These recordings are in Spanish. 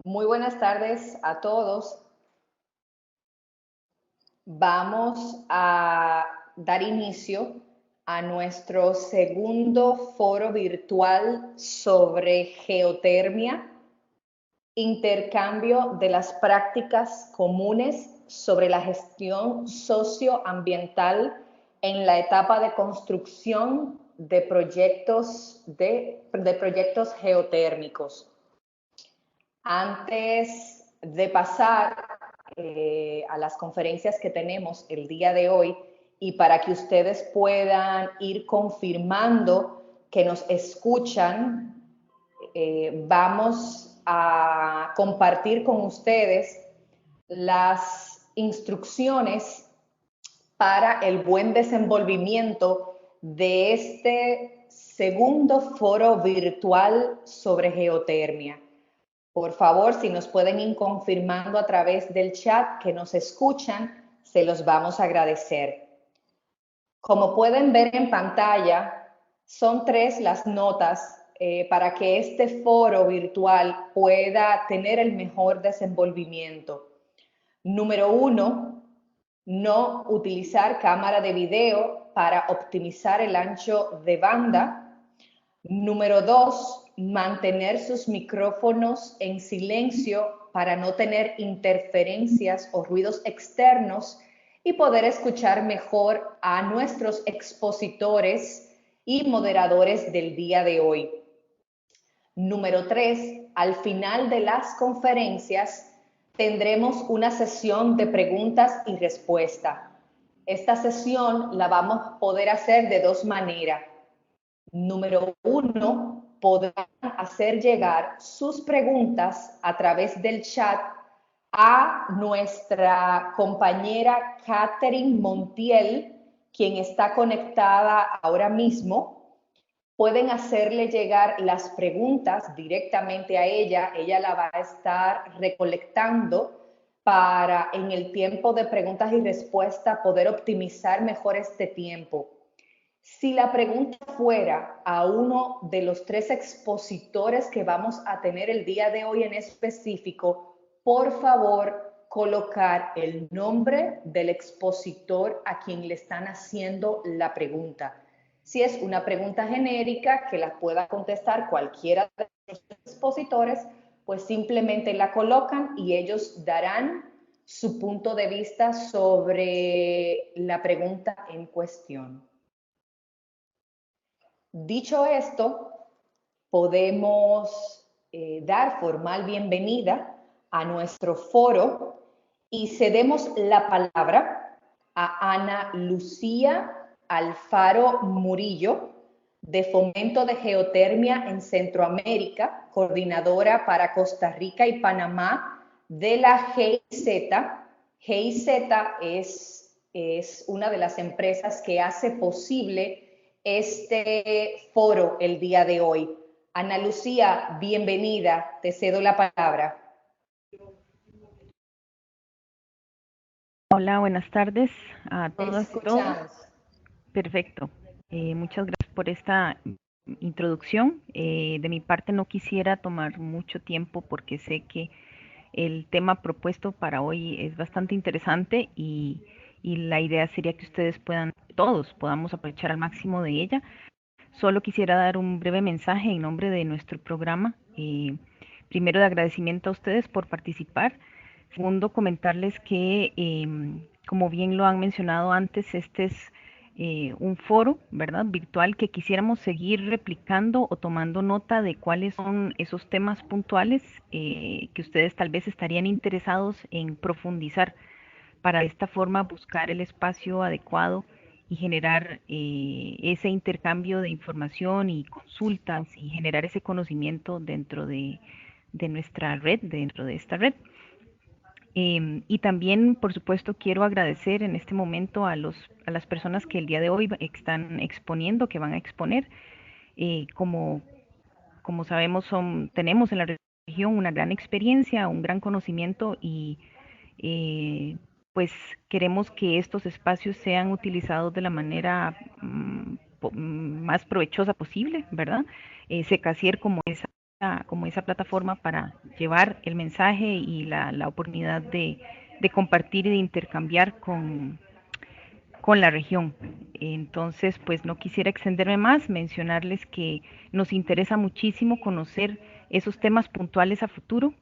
Muy buenas tardes a todos. Vamos a dar inicio a nuestro segundo foro virtual sobre geotermia, intercambio de las prácticas comunes sobre la gestión socioambiental en la etapa de construcción de proyectos geotérmicos. Antes de pasar a las conferencias que tenemos el día de hoy y para que ustedes puedan ir confirmando que nos escuchan, vamos a compartir con ustedes las instrucciones para el buen desenvolvimiento de este segundo foro virtual sobre geotermia. Por favor, si nos pueden ir confirmando a través del chat que nos escuchan, se los vamos a agradecer. Como pueden ver en pantalla, son 3 las notas para que este foro virtual pueda tener el mejor desenvolvimiento. Número 1, no utilizar cámara de video para optimizar el ancho de banda. Número 2, mantener sus micrófonos en silencio para no tener interferencias o ruidos externos y poder escuchar mejor a nuestros expositores y moderadores del día de hoy. Número 3, al final de las conferencias tendremos una sesión de preguntas y respuestas. Esta sesión la vamos a poder hacer de 2 maneras. Número 1, podrán hacer llegar sus preguntas a través del chat a nuestra compañera Catherine Montiel, quien está conectada ahora mismo. Pueden hacerle llegar las preguntas directamente a ella. Ella la va a estar recolectando para en el tiempo de preguntas y respuestas poder optimizar mejor este tiempo. Si la pregunta fuera a uno de los 3 expositores que vamos a tener el día de hoy en específico, por favor, colocar el nombre del expositor a quien le están haciendo la pregunta. Si es una pregunta genérica que la pueda contestar cualquiera de los expositores, pues simplemente la colocan y ellos darán su punto de vista sobre la pregunta en cuestión. Dicho esto, podemos dar formal bienvenida a nuestro foro y cedemos la palabra a Ana Lucía Alfaro Murillo, de Fomento de Geotermia en Centroamérica, coordinadora para Costa Rica y Panamá de la GIZ. GIZ es una de las empresas que hace posible este foro el día de hoy. Ana Lucía, bienvenida, te cedo la palabra. Hola, buenas tardes a todas y todos. Perfecto. Muchas gracias por esta introducción. De mi parte no quisiera tomar mucho tiempo porque sé que el tema propuesto para hoy es bastante interesante y la idea sería que ustedes todos podamos aprovechar al máximo de ella. Solo quisiera dar un breve mensaje en nombre de nuestro programa. Primero, de agradecimiento a ustedes por participar. Segundo, comentarles que, como bien lo han mencionado antes, este es un foro, ¿verdad?, virtual que quisiéramos seguir replicando o tomando nota de cuáles son esos temas puntuales que ustedes tal vez estarían interesados en profundizar para de esta forma buscar el espacio adecuado y generar ese intercambio de información y consultas y generar ese conocimiento dentro de nuestra red, dentro de esta red. Y también, por supuesto, quiero agradecer en este momento a las personas que el día de hoy están exponiendo, que van a exponer. Como sabemos, tenemos en la región una gran experiencia, un gran conocimiento y pues queremos que estos espacios sean utilizados de la manera más provechosa posible, ¿verdad? Secasier, como esa como esa plataforma para llevar el mensaje y la oportunidad de compartir y de intercambiar con la región. Entonces, pues no quisiera extenderme más, mencionarles que nos interesa muchísimo conocer esos temas puntuales a futuro,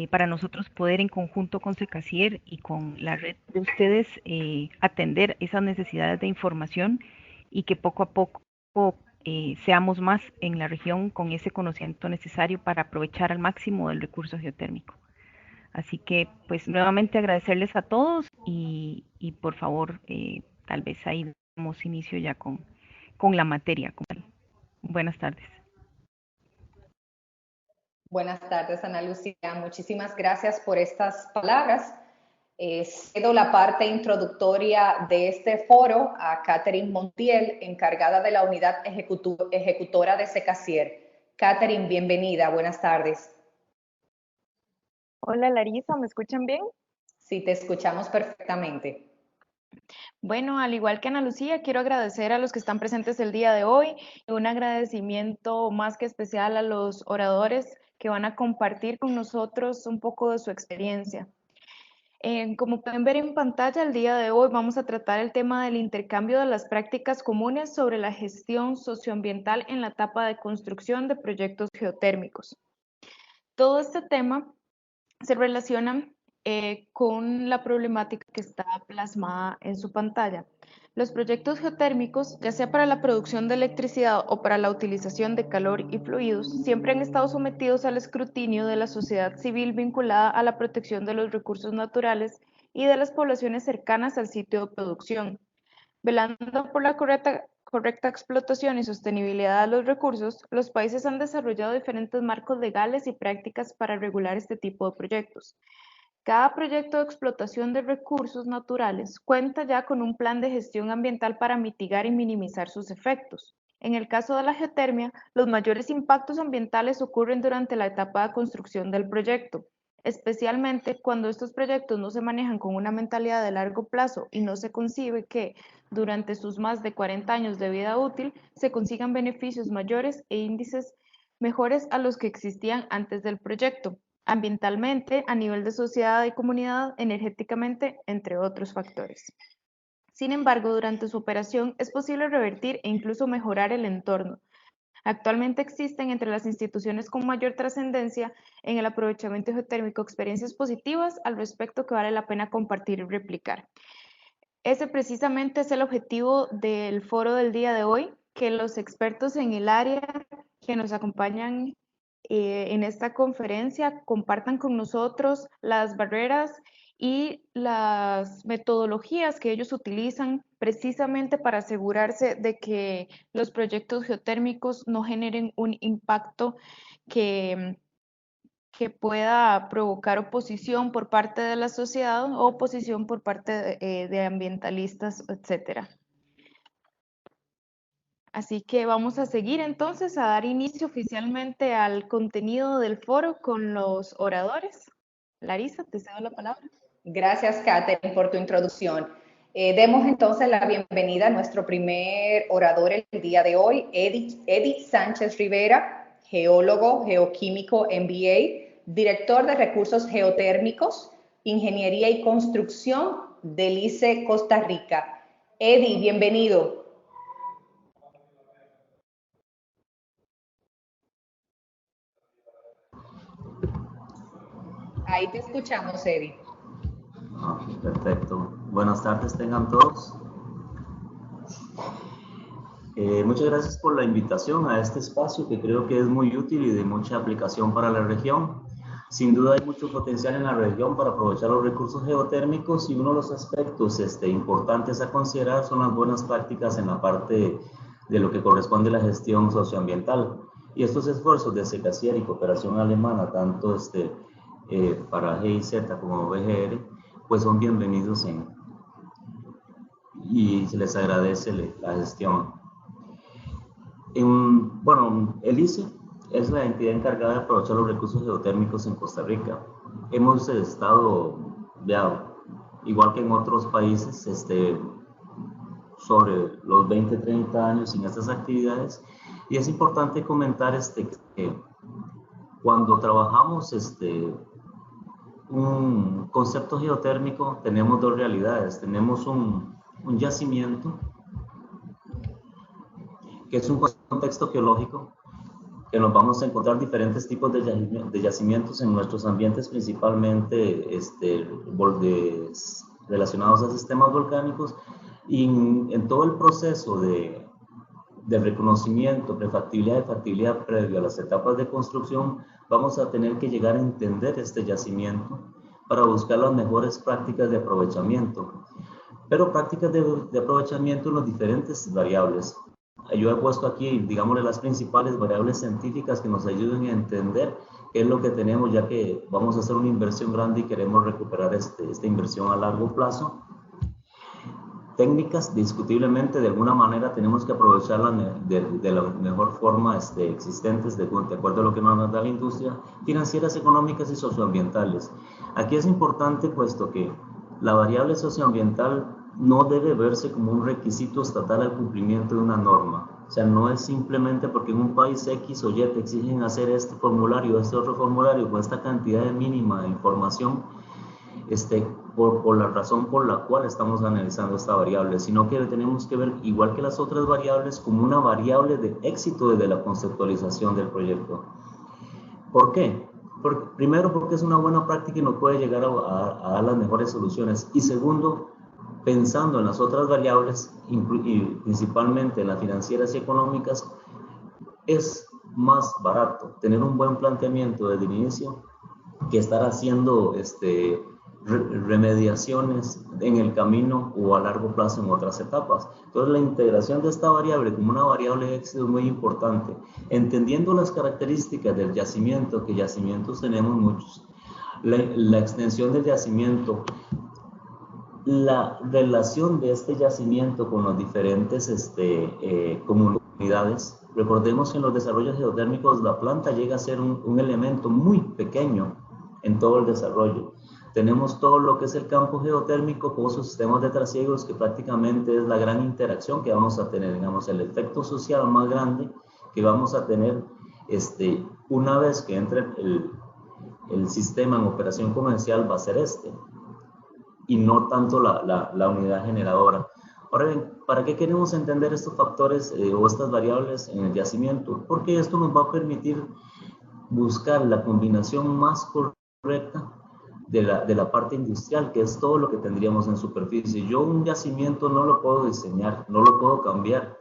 para nosotros poder en conjunto con Secasier y con la red de ustedes atender esas necesidades de información y que poco a poco seamos más en la región con ese conocimiento necesario para aprovechar al máximo el recurso geotérmico. Así que, pues nuevamente agradecerles a todos y por favor, tal vez ahí damos inicio ya con la materia. Buenas tardes. Buenas tardes, Ana Lucía. Muchísimas gracias por estas palabras. Cedo la parte introductoria de este foro a Catherine Montiel, encargada de la unidad ejecutora de Secasier. Catherine, bienvenida. Buenas tardes. Hola Larisa, ¿me escuchan bien? Sí, te escuchamos perfectamente. Bueno, al igual que Ana Lucía, quiero agradecer a los que están presentes el día de hoy y un agradecimiento más que especial a los oradores que van a compartir con nosotros un poco de su experiencia. Como pueden ver en pantalla, el día de hoy vamos a tratar el tema del intercambio de las prácticas comunes sobre la gestión socioambiental en la etapa de construcción de proyectos geotérmicos. Todo este tema se relacionan con la problemática que está plasmada en su pantalla. Los proyectos geotérmicos, ya sea para la producción de electricidad o para la utilización de calor y fluidos, siempre han estado sometidos al escrutinio de la sociedad civil vinculada a la protección de los recursos naturales y de las poblaciones cercanas al sitio de producción. Velando por la correcta explotación y sostenibilidad de los recursos, los países han desarrollado diferentes marcos legales y prácticas para regular este tipo de proyectos. Cada proyecto de explotación de recursos naturales cuenta ya con un plan de gestión ambiental para mitigar y minimizar sus efectos. En el caso de la geotermia, los mayores impactos ambientales ocurren durante la etapa de construcción del proyecto, especialmente cuando estos proyectos no se manejan con una mentalidad de largo plazo y no se concibe que durante sus más de 40 años de vida útil se consigan beneficios mayores e índices mejores a los que existían antes del proyecto, ambientalmente, a nivel de sociedad y comunidad, energéticamente, entre otros factores. Sin embargo, durante su operación es posible revertir e incluso mejorar el entorno. Actualmente existen entre las instituciones con mayor trascendencia en el aprovechamiento geotérmico experiencias positivas al respecto que vale la pena compartir y replicar. Ese precisamente es el objetivo del foro del día de hoy, que los expertos en el área que nos acompañan en esta conferencia compartan con nosotros las barreras y las metodologías que ellos utilizan precisamente para asegurarse de que los proyectos geotérmicos no generen un impacto que pueda provocar oposición por parte de la sociedad o oposición por parte de ambientalistas, etcétera. Así que vamos a seguir entonces a dar inicio oficialmente al contenido del foro con los oradores. Larisa, te cedo la palabra. Gracias, Catherine, por tu introducción. Demos entonces la bienvenida a nuestro primer orador el día de hoy, Eddie Sánchez Rivera, geólogo, geoquímico MBA, director de recursos geotérmicos, ingeniería y construcción del ICE Costa Rica. Eddie, bienvenido. Ahí te escuchamos, Eddie. Perfecto. Buenas tardes tengan todos. Muchas gracias por la invitación a este espacio que creo que es muy útil y de mucha aplicación para la región. Sin duda hay mucho potencial en la región para aprovechar los recursos geotérmicos y uno de los aspectos importantes a considerar son las buenas prácticas en la parte de lo que corresponde a la gestión socioambiental. Y estos esfuerzos de Secasier y cooperación alemana, tanto para GIZ como BGR, pues son bienvenidos y se les agradece la gestión. Bueno, el ICE es la entidad encargada de aprovechar los recursos geotérmicos en Costa Rica. Hemos estado, ya, igual que en otros países, sobre los 20-30 años en estas actividades, y es importante comentar que Cuando trabajamos un concepto geotérmico, tenemos dos realidades. Tenemos un yacimiento, que es un contexto geológico, que nos vamos a encontrar diferentes tipos de yacimientos en nuestros ambientes, principalmente relacionados a sistemas volcánicos, y en todo el proceso de reconocimiento, prefactibilidad y factibilidad previo a las etapas de construcción, vamos a tener que llegar a entender este yacimiento para buscar las mejores prácticas de aprovechamiento. Pero prácticas de aprovechamiento en las diferentes variables. Yo he puesto aquí, digámosle, las principales variables científicas que nos ayuden a entender qué es lo que tenemos, ya que vamos a hacer una inversión grande y queremos recuperar esta inversión a largo plazo. Técnicas, discutiblemente, de alguna manera tenemos que aprovecharlas de la mejor forma existentes, de acuerdo a lo que nos da la industria, financieras, económicas y socioambientales. Aquí es importante, puesto que la variable socioambiental no debe verse como un requisito estatal al cumplimiento de una norma. O sea, no es simplemente porque en un país X o Y te exigen hacer este formulario, este otro formulario, con esta cantidad mínima de información, por la razón por la cual estamos analizando esta variable, sino que tenemos que ver, igual que las otras variables, como una variable de éxito desde la conceptualización del proyecto. ¿Por qué? Primero, porque es una buena práctica y nos puede llegar a dar las mejores soluciones. Y segundo, pensando en las otras variables, y principalmente en las financieras y económicas, es más barato tener un buen planteamiento desde el inicio que estar haciendo remediaciones en el camino o a largo plazo en otras etapas. Entonces, la integración de esta variable como una variable de éxito es muy importante, entendiendo las características del yacimiento, que yacimientos tenemos muchos, la extensión del yacimiento, la relación de este yacimiento con las diferentes comunidades. Recordemos que en los desarrollos geotérmicos la planta llega a ser un elemento muy pequeño en todo el desarrollo. Tenemos todo lo que es el campo geotérmico, pozos, sistemas de trasiegos, que prácticamente es la gran interacción que vamos a tener, digamos, el efecto social más grande que vamos a tener una vez que entre el sistema en operación comercial va a ser y no tanto la unidad generadora. Ahora bien, ¿para qué queremos entender estos factores o estas variables en el yacimiento? Porque esto nos va a permitir buscar la combinación más correcta de la parte industrial, que es todo lo que tendríamos en superficie. Yo un yacimiento no lo puedo diseñar, no lo puedo cambiar.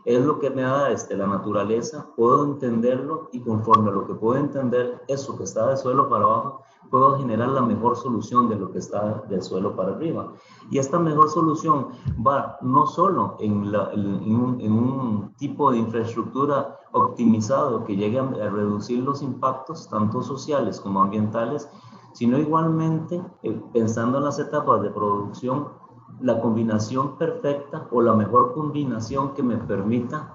Es lo que me da la naturaleza, puedo entenderlo y conforme a lo que puedo entender, eso que está del suelo para abajo, puedo generar la mejor solución de lo que está del suelo para arriba. Y esta mejor solución va no solo en un tipo de infraestructura optimizado que llegue a reducir los impactos, tanto sociales como ambientales, sino igualmente pensando en las etapas de producción, la combinación perfecta o la mejor combinación que me permita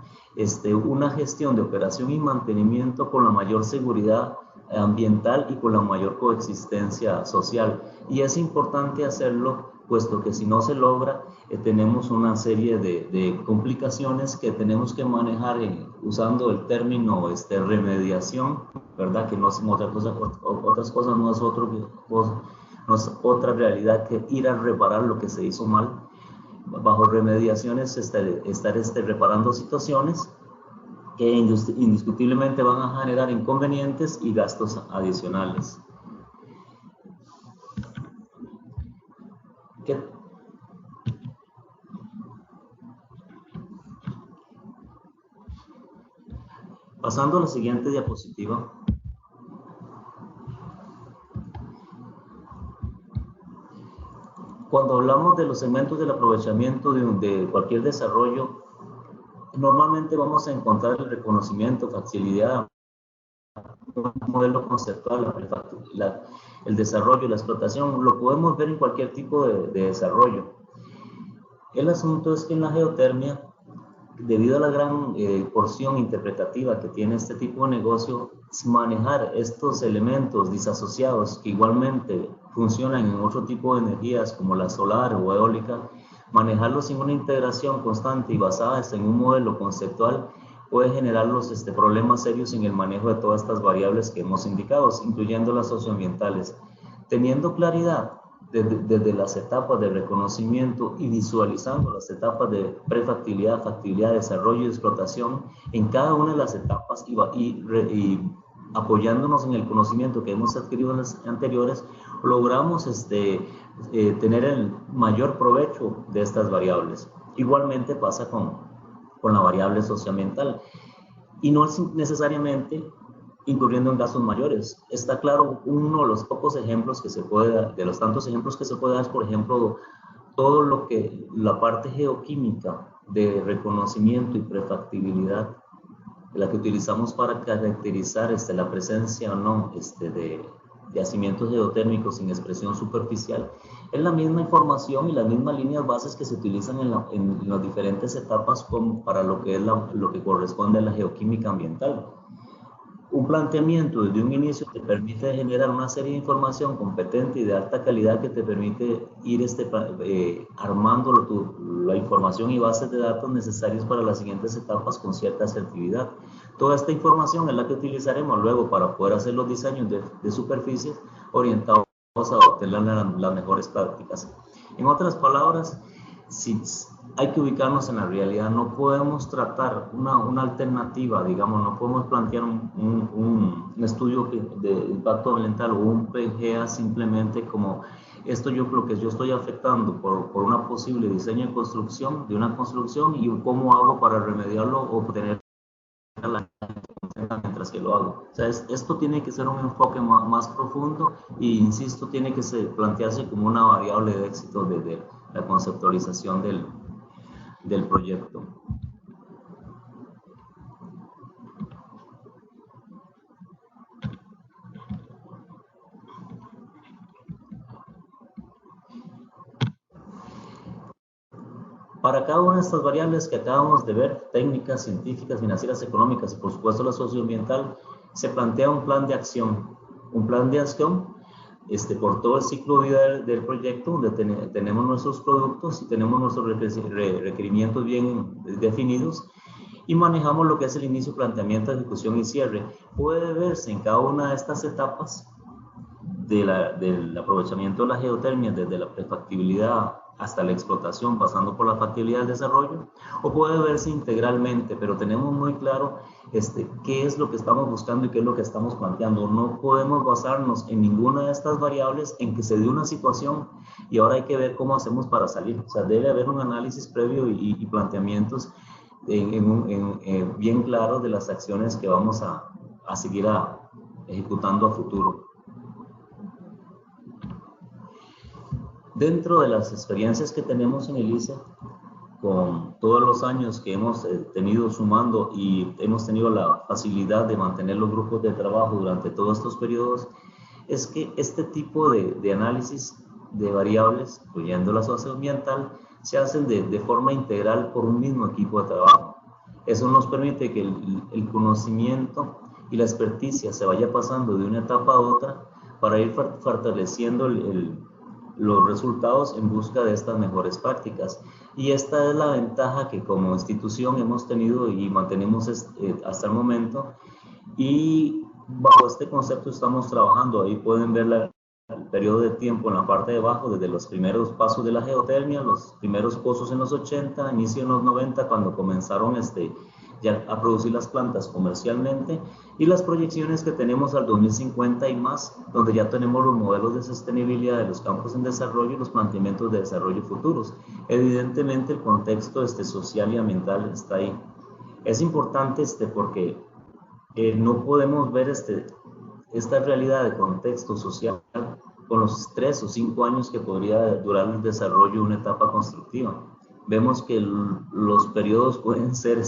una gestión de operación y mantenimiento con la mayor seguridad ambiental y con la mayor coexistencia social. Y es importante hacerlo, puesto que si no se logra, tenemos una serie de complicaciones que tenemos que manejar usando el término remediación, ¿verdad? Que no es otras cosas, no es otra realidad que ir a reparar lo que se hizo mal. Bajo remediaciones, estar reparando situaciones que indiscutiblemente van a generar inconvenientes y gastos adicionales. Pasando a la siguiente diapositiva. Cuando hablamos de los segmentos del aprovechamiento de cualquier desarrollo, normalmente vamos a encontrar el reconocimiento, facilidad, un modelo conceptual, el desarrollo, la explotación, lo podemos ver en cualquier tipo de desarrollo. El asunto es que en la geotermia, debido a la gran porción interpretativa que tiene este tipo de negocio, manejar estos elementos disasociados que igualmente funcionan en otro tipo de energías como la solar o eólica, manejarlos sin una integración constante y basada en un modelo conceptual puede generar los problemas serios en el manejo de todas estas variables que hemos indicado, incluyendo las socioambientales. Teniendo claridad desde las etapas de reconocimiento y visualizando las etapas de prefactibilidad, factibilidad, desarrollo y explotación en cada una de las etapas y apoyándonos en el conocimiento que hemos adquirido en las anteriores, logramos tener el mayor provecho de estas variables. Igualmente pasa con la variable socioambiental y no es necesariamente incurriendo en gastos mayores. Está claro, uno de los pocos ejemplos que se puede dar, de los tantos ejemplos que se puede dar, es, por ejemplo, todo lo que la parte geoquímica de reconocimiento y prefactibilidad, la que utilizamos para caracterizar la presencia o no de yacimientos geotérmicos sin expresión superficial, es la misma información y las mismas líneas bases que se utilizan en las diferentes etapas para lo que, lo que corresponde a la geoquímica ambiental. Un planteamiento desde un inicio te permite generar una serie de información competente y de alta calidad que te permite ir armando la información y bases de datos necesarios para las siguientes etapas con cierta asertividad. Toda esta información es la que utilizaremos luego para poder hacer los diseños de superficies orientados a obtener las mejores prácticas. En otras palabras, hay que ubicarnos en la realidad, no podemos tratar una alternativa, digamos, no podemos plantear un estudio de impacto ambiental o un PGA simplemente como lo que yo estoy afectando por una posible diseño y construcción de una construcción y cómo hago para remediarlo o obtener la mientras que lo hago. O sea, esto tiene que ser un enfoque más profundo e insisto, tiene que plantearse como una variable de éxito desde la conceptualización del proyecto. Para cada una de estas variables que acabamos de ver, técnicas, científicas, financieras, económicas y por supuesto la socioambiental, se plantea un plan de acción. Un plan de acción por todo el ciclo de vida del proyecto, donde tenemos nuestros productos y tenemos nuestros requerimientos bien definidos y manejamos lo que es el inicio, planteamiento, ejecución y cierre. Puede verse en cada una de estas etapas del aprovechamiento de la geotermia, desde la prefactibilidad hasta la explotación, pasando por la factibilidad del desarrollo, o puede verse integralmente, pero tenemos muy claro qué es lo que estamos buscando y qué es lo que estamos planteando. No podemos basarnos en ninguna de estas variables en que se dio una situación y ahora hay que ver cómo hacemos para salir. O sea, debe haber un análisis previo y planteamientos bien claros de las acciones que vamos a seguir ejecutando a futuro. Dentro de las experiencias que tenemos en el ICE, con todos los años que hemos tenido sumando y hemos tenido la facilidad de mantener los grupos de trabajo durante todos estos periodos, es que este tipo de análisis de variables, incluyendo la socioambiental, se hacen de forma integral por un mismo equipo de trabajo. Eso nos permite que el conocimiento y la experticia se vaya pasando de una etapa a otra para ir fortaleciendo los resultados en busca de estas mejores prácticas. Y esta es la ventaja que como institución hemos tenido y mantenemos hasta el momento, y bajo este concepto estamos trabajando. Ahí pueden ver el periodo de tiempo en la parte de abajo, desde los primeros pasos de la geotermia, los primeros pozos en los 80, inicio en los 90, cuando comenzaron ya a producir las plantas comercialmente, y las proyecciones que tenemos al 2050 y más, donde ya tenemos los modelos de sostenibilidad de los campos en desarrollo y los planteamientos de desarrollo futuros. Evidentemente el contexto social y ambiental está ahí. Es importante porque no podemos ver esta realidad de contexto social con los 3 o 5 años que podría durar el desarrollo de una etapa constructiva. Vemos que los periodos pueden ser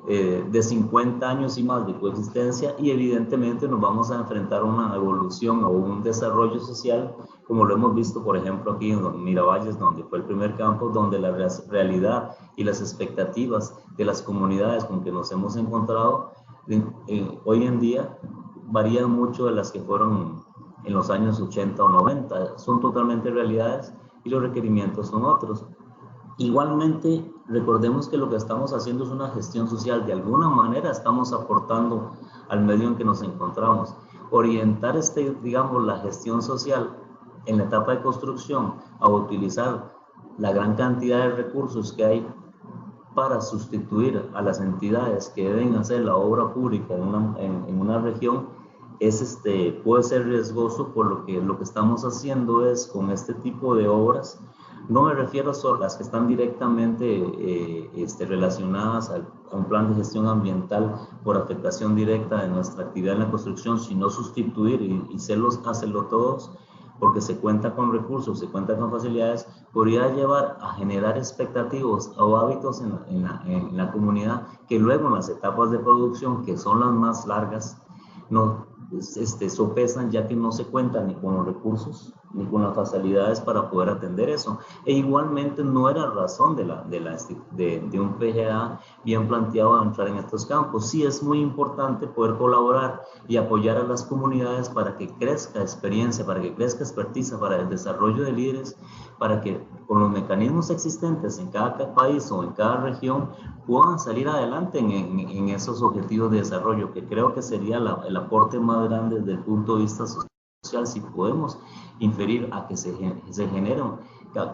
de 50 años y más de coexistencia, y evidentemente nos vamos a enfrentar a una evolución o un desarrollo social, como lo hemos visto, por ejemplo, aquí en Miravalles, donde fue el primer campo, donde la realidad y las expectativas de las comunidades con que nos hemos encontrado hoy en día varían mucho de las que fueron en los años 80 o 90. Son totalmente realidades y los requerimientos son otros. Igualmente, recordemos que lo que estamos haciendo es una gestión social. De alguna manera estamos aportando al medio en que nos encontramos. Orientar, digamos, la gestión social en la etapa de construcción a utilizar la gran cantidad de recursos que hay para sustituir a las entidades que deben hacer la obra pública en una región puede ser riesgoso, por lo que estamos haciendo es con este tipo de obras. No me refiero solo a las que están directamente relacionadas a un plan de gestión ambiental por afectación directa de nuestra actividad en la construcción, sino sustituir y hacerlo todos, porque se cuenta con recursos, se cuenta con facilidades, podría llevar a generar expectativas o hábitos en la comunidad que luego en las etapas de producción, que son las más largas, no sopesan, ya que no se cuentan ni con los recursos ni con las facilidades para poder atender eso. E igualmente no era razón de un PGA bien planteado a entrar en estos campos. Sí es muy importante poder colaborar y apoyar a las comunidades para que crezca experiencia, para que crezca experticia, para el desarrollo de líderes, para que con los mecanismos existentes en cada país o en cada región puedan salir adelante en esos objetivos de desarrollo, que creo que sería el aporte más grande desde el punto de vista social, si podemos inferir a que se generen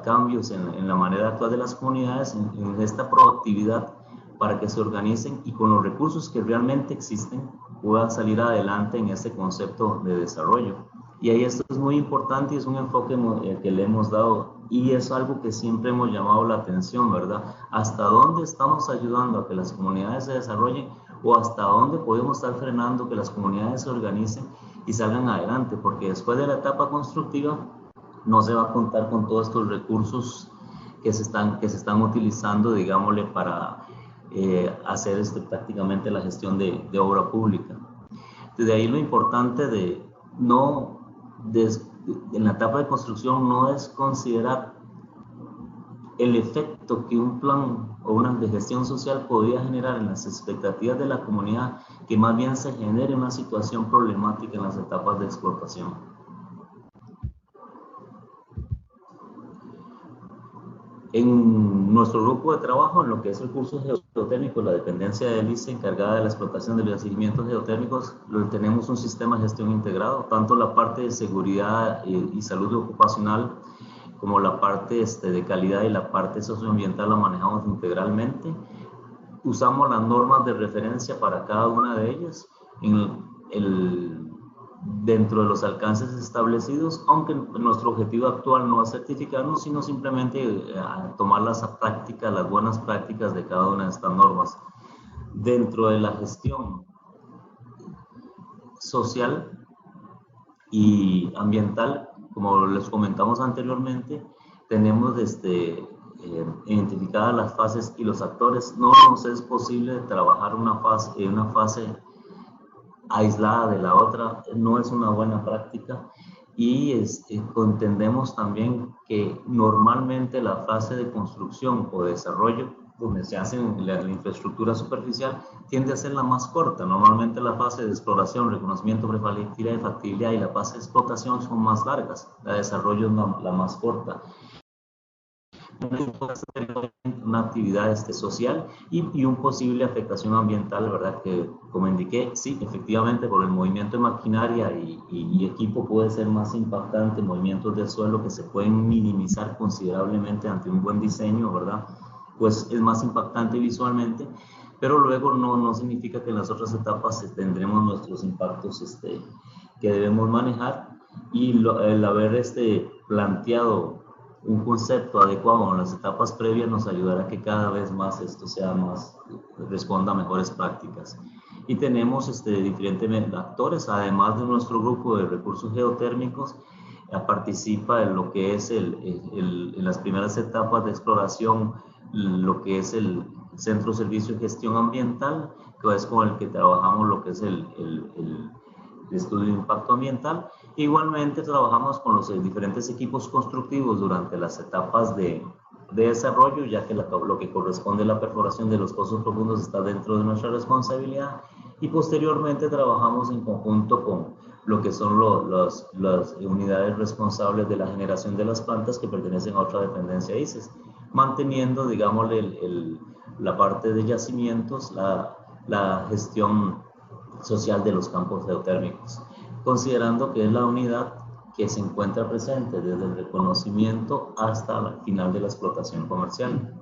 cambios en la manera actual de las comunidades, en esta proactividad para que se organicen y con los recursos que realmente existen puedan salir adelante en este concepto de desarrollo. Y ahí esto es muy importante y es un enfoque que le hemos dado y es algo que siempre hemos llamado la atención, ¿verdad? ¿Hasta dónde estamos ayudando a que las comunidades se desarrollen o hasta dónde podemos estar frenando que las comunidades se organicen y salgan adelante? Porque después de la etapa constructiva no se va a contar con todos estos recursos que se están utilizando, digámosle, para hacer prácticamente la gestión de obra pública. Desde ahí lo importante en la etapa de construcción no es considerar el efecto que un plan o una de gestión social podría generar en las expectativas de la comunidad, que más bien se genere una situación problemática en las etapas de explotación. En nuestro grupo de trabajo, en lo que es recursos geotérmicos, la dependencia del ICE encargada de la explotación de los yacimientos geotérmicos, tenemos un sistema de gestión integrado, tanto la parte de seguridad y salud ocupacional como la parte de calidad y la parte socioambiental la manejamos integralmente. Usamos las normas de referencia para cada una de ellas dentro de los alcances establecidos, aunque nuestro objetivo actual no es certificarnos, sino simplemente tomar las buenas prácticas de cada una de estas normas. Dentro de la gestión social y ambiental, como les comentamos anteriormente, tenemos identificadas las fases y los actores. No nos es posible trabajar una fase aislada de la otra, no es una buena práctica y entendemos también que normalmente la fase de construcción o desarrollo, donde se hace la infraestructura superficial, tiende a ser la más corta. Normalmente la fase de exploración, reconocimiento, prefactibilidad y factibilidad y la fase de explotación son más largas, la de desarrollo es la más corta. Una actividad social y un posible afectación ambiental, ¿verdad? Que, como indiqué, sí, efectivamente, por el movimiento de maquinaria y equipo puede ser más impactante, movimientos del suelo que se pueden minimizar considerablemente ante un buen diseño, ¿verdad? Pues es más impactante visualmente, pero luego no significa que en las otras etapas tendremos nuestros impactos que debemos manejar y el haber planteado un concepto adecuado en las etapas previas nos ayudará a que cada vez más esto responda a mejores prácticas. Y tenemos diferentes actores, además de nuestro grupo de recursos geotérmicos, participa en lo que es en las primeras etapas de exploración, lo que es el Centro Servicio de Gestión Ambiental, que es con el que trabajamos lo que es el estudio de impacto ambiental. Igualmente trabajamos con los diferentes equipos constructivos durante las etapas de desarrollo, ya que lo que corresponde a la perforación de los pozos profundos está dentro de nuestra responsabilidad, y posteriormente trabajamos en conjunto con lo que son las unidades responsables de la generación de las plantas que pertenecen a otra dependencia ICES. manteniendo, digamos, la parte de yacimientos, la gestión social de los campos geotérmicos, considerando que es la unidad que se encuentra presente desde el reconocimiento hasta el final de la explotación comercial.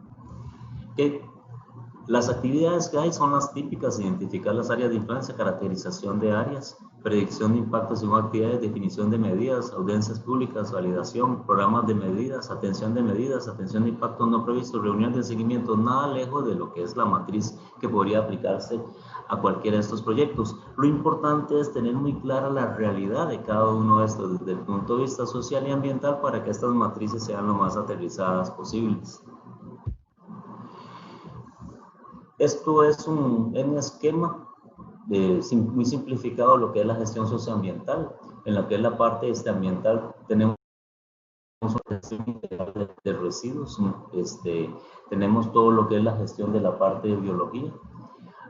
Las actividades que hay son las típicas: identificar las áreas de influencia, caracterización de áreas, predicción de impactos según actividades, definición de medidas, audiencias públicas, validación, programas de medidas, atención de impactos no previstos, reunión de seguimiento, nada lejos de lo que es la matriz que podría aplicarse a cualquiera de estos proyectos. Lo importante es tener muy clara la realidad de cada uno de estos desde el punto de vista social y ambiental para que estas matrices sean lo más aterrizadas posibles. Esto es un esquema muy simplificado de lo que es la gestión socioambiental. En lo que es la parte ambiental tenemos una gestión integral de residuos, tenemos todo lo que es la gestión de la parte de biología,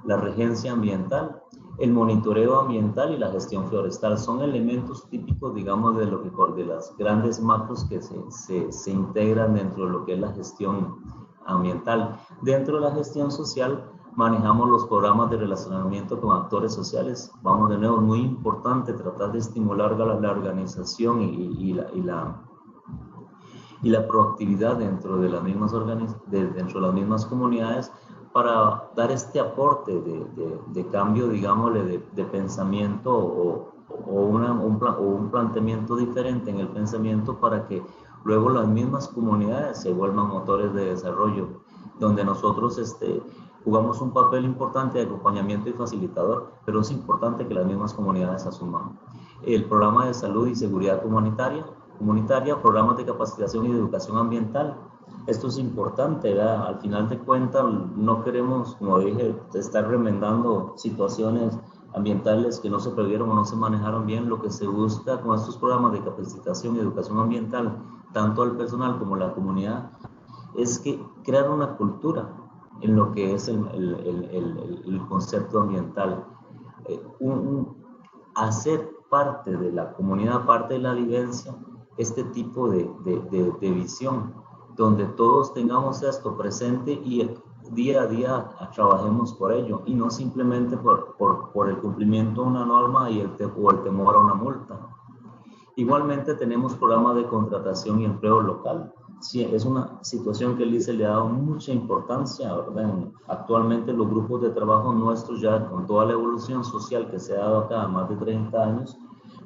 la regencia ambiental, el monitoreo ambiental y la gestión forestal. Son elementos típicos, digamos, de las grandes macros que se integran dentro de lo que es la gestión ambiental. Dentro de la gestión social manejamos los programas de relacionamiento con actores sociales. Vamos, de nuevo, muy importante tratar de estimular la organización y la proactividad dentro de las mismas comunidades para dar este aporte de cambio, digámosle, de pensamiento o un planteamiento diferente en el pensamiento para que luego las mismas comunidades se vuelvan motores de desarrollo, donde nosotros jugamos un papel importante de acompañamiento y facilitador, pero es importante que las mismas comunidades asuman. El programa de salud y seguridad comunitaria, programas de capacitación y de educación ambiental. Esto es importante, ¿verdad? Al final de cuentas, no queremos, como dije, estar remendando situaciones ambientales que no se previeron o no se manejaron bien. Lo que se busca con estos programas de capacitación y educación ambiental, tanto al personal como a la comunidad, es que crear una cultura en lo que es el concepto ambiental. Hacer parte de la comunidad, parte de la vivencia, este tipo de visión, donde todos tengamos esto presente y día a día trabajemos por ello, y no simplemente por el cumplimiento de una norma o el temor a una multa. Igualmente tenemos programas de contratación y empleo local. Sí, es una situación que el ICE le ha dado mucha importancia, ¿verdad? Actualmente los grupos de trabajo nuestros, ya con toda la evolución social que se ha dado acá más de 30 años,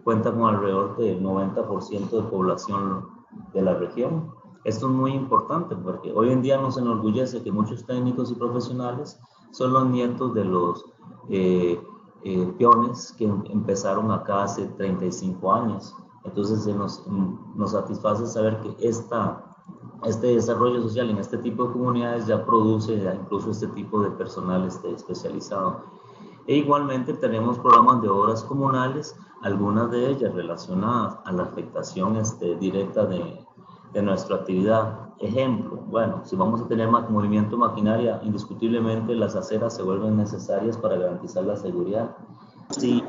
cuentan con alrededor del 90% de población de la región. Esto es muy importante porque hoy en día nos enorgullece que muchos técnicos y profesionales son los nietos de los peones que empezaron acá hace 35 años. Entonces nos satisface saber que este desarrollo social en este tipo de comunidades ya produce incluso este tipo de personal especializado. E igualmente tenemos programas de obras comunales, algunas de ellas relacionadas a la afectación directa de nuestra actividad. Ejemplo, bueno, si vamos a tener movimiento maquinaria, indiscutiblemente las aceras se vuelven necesarias para garantizar la seguridad. Si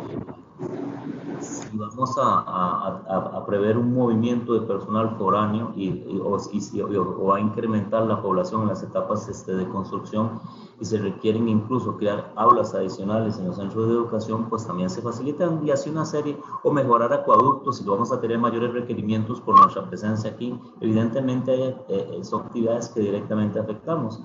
vamos a prever un movimiento de personal foráneo o a incrementar la población en las etapas de construcción y se requieren incluso crear aulas adicionales en los centros de educación, pues también se facilitan y hace una serie, o mejorar acueductos si vamos a tener mayores requerimientos por nuestra presencia aquí. Evidentemente son actividades que directamente afectamos.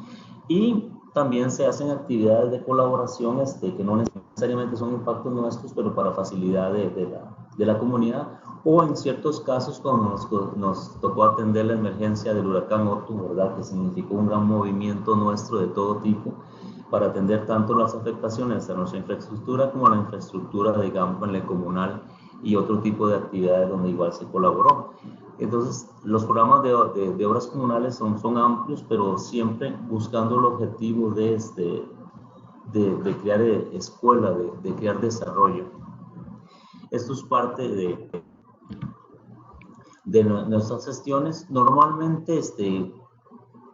Y también se hacen actividades de colaboración que no necesariamente son impactos nuestros, pero para facilidad de la comunidad, o en ciertos casos cuando nos tocó atender la emergencia del huracán Otto, ¿verdad? Que significó un gran movimiento nuestro de todo tipo para atender tanto las afectaciones a nuestra infraestructura como a la infraestructura, digamos, en el comunal y otro tipo de actividades donde igual se colaboró. Entonces, los programas de obras comunales son amplios, pero siempre buscando el objetivo de crear escuela, de crear desarrollo. Esto es parte de nuestras gestiones. Normalmente,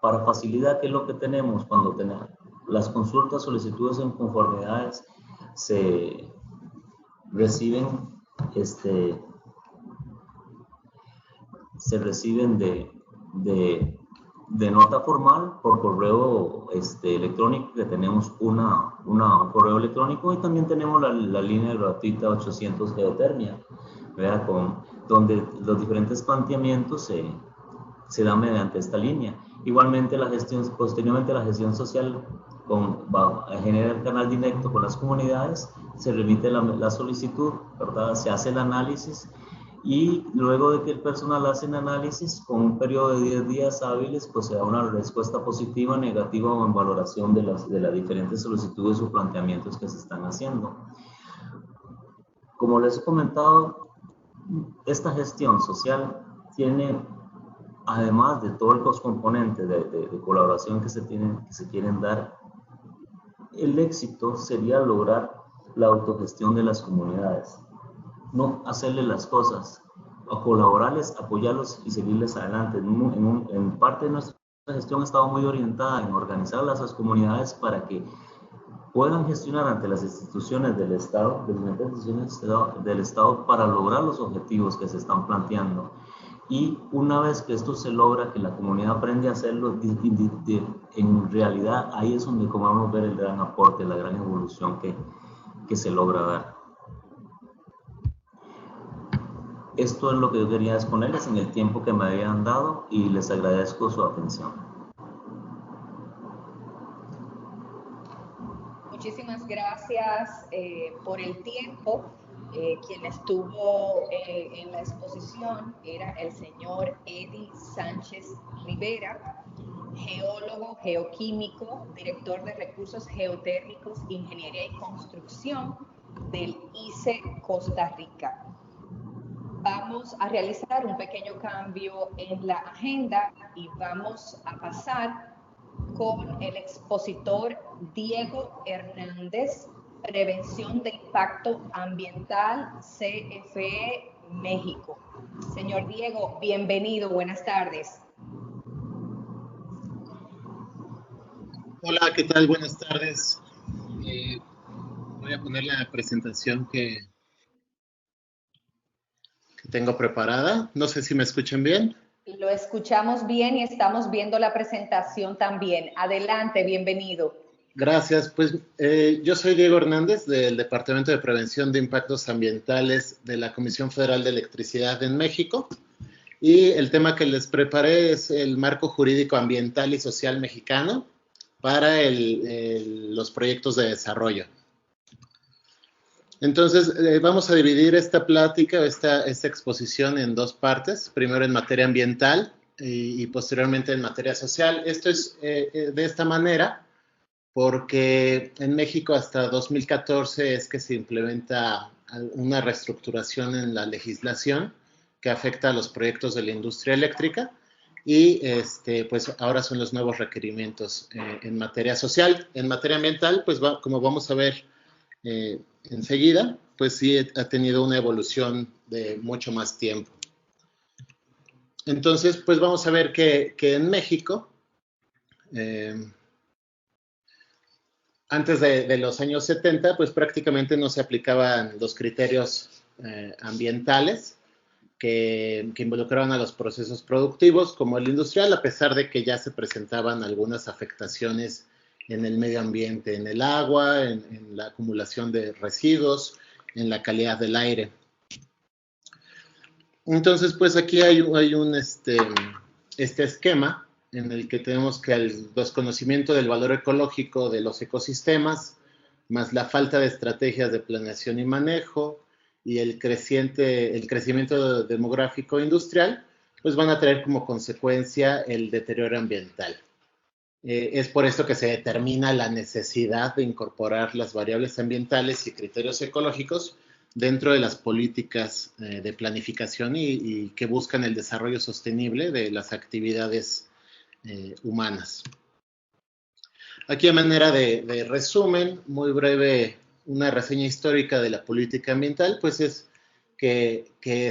para facilidad, ¿qué es lo que tenemos? Cuando tenemos las consultas, solicitudes en conformidades, se reciben de nota formal por correo electrónico, que tenemos un correo electrónico, y también tenemos la línea gratuita 800 Geotermia, ¿verdad? Donde los diferentes planteamientos se dan mediante esta línea. Igualmente, posteriormente la gestión social genera el canal directo con las comunidades, se remite la solicitud, ¿verdad? Se hace el análisis, y luego de que el personal hace el análisis, con un periodo de 10 días hábiles, pues se da una respuesta positiva, negativa o en valoración de las diferentes solicitudes o planteamientos que se están haciendo. Como les he comentado, esta gestión social tiene, además de todos los componentes de colaboración que se quieren dar, el éxito sería lograr la autogestión de las comunidades. No hacerle las cosas, a colaborarles, apoyarlos y seguirles adelante. En parte de nuestra gestión ha estado muy orientada en organizar a las comunidades para que puedan gestionar ante las instituciones del Estado, del Estado, para lograr los objetivos que se están planteando. Y una vez que esto se logra, que la comunidad aprende a hacerlo, en realidad ahí es donde podemos ver el gran aporte, la gran evolución que se logra dar. Esto es lo que yo quería exponerles en el tiempo que me habían dado, y les agradezco su atención. Muchísimas gracias por el tiempo. Quien estuvo en la exposición era el señor Eddie Sánchez Rivera, geólogo, geoquímico, director de recursos geotérmicos, ingeniería y construcción del ICE Costa Rica. Vamos a realizar un pequeño cambio en la agenda y vamos a pasar con el expositor Diego Hernández, Prevención de Impacto Ambiental, CFE México. Señor Diego, bienvenido, buenas tardes. Hola, ¿qué tal? Buenas tardes. Voy a poner la presentación que tengo preparada. No sé si me escuchan bien. Lo escuchamos bien y estamos viendo la presentación también. Adelante, bienvenido. Gracias. Pues yo soy Diego Hernández, del Departamento de Prevención de Impactos Ambientales de la Comisión Federal de Electricidad en México. Y el tema que les preparé es el marco jurídico ambiental y social mexicano para los proyectos de desarrollo. Entonces, vamos a dividir esta plática, esta exposición en dos partes. Primero en materia ambiental y posteriormente en materia social. Esto es de esta manera porque en México hasta 2014 es que se implementa una reestructuración en la legislación que afecta a los proyectos de la industria eléctrica, y pues ahora son los nuevos requerimientos en materia social. En materia ambiental, pues como vamos a ver enseguida, pues sí ha tenido una evolución de mucho más tiempo. Entonces, pues vamos a ver que en México, antes de los años 70, pues prácticamente no se aplicaban los criterios ambientales que involucraban a los procesos productivos como el industrial, a pesar de que ya se presentaban algunas afectaciones en el medio ambiente, en el agua, en la acumulación de residuos, en la calidad del aire. Entonces, pues aquí hay un esquema en el que tenemos que el desconocimiento del valor ecológico de los ecosistemas, más la falta de estrategias de planeación y manejo, y el crecimiento demográfico industrial, pues van a traer como consecuencia el deterioro ambiental. Es por esto que se determina la necesidad de incorporar las variables ambientales y criterios ecológicos dentro de las políticas de planificación y que buscan el desarrollo sostenible de las actividades humanas. Aquí, a manera de resumen, muy breve, una reseña histórica de la política ambiental, pues es que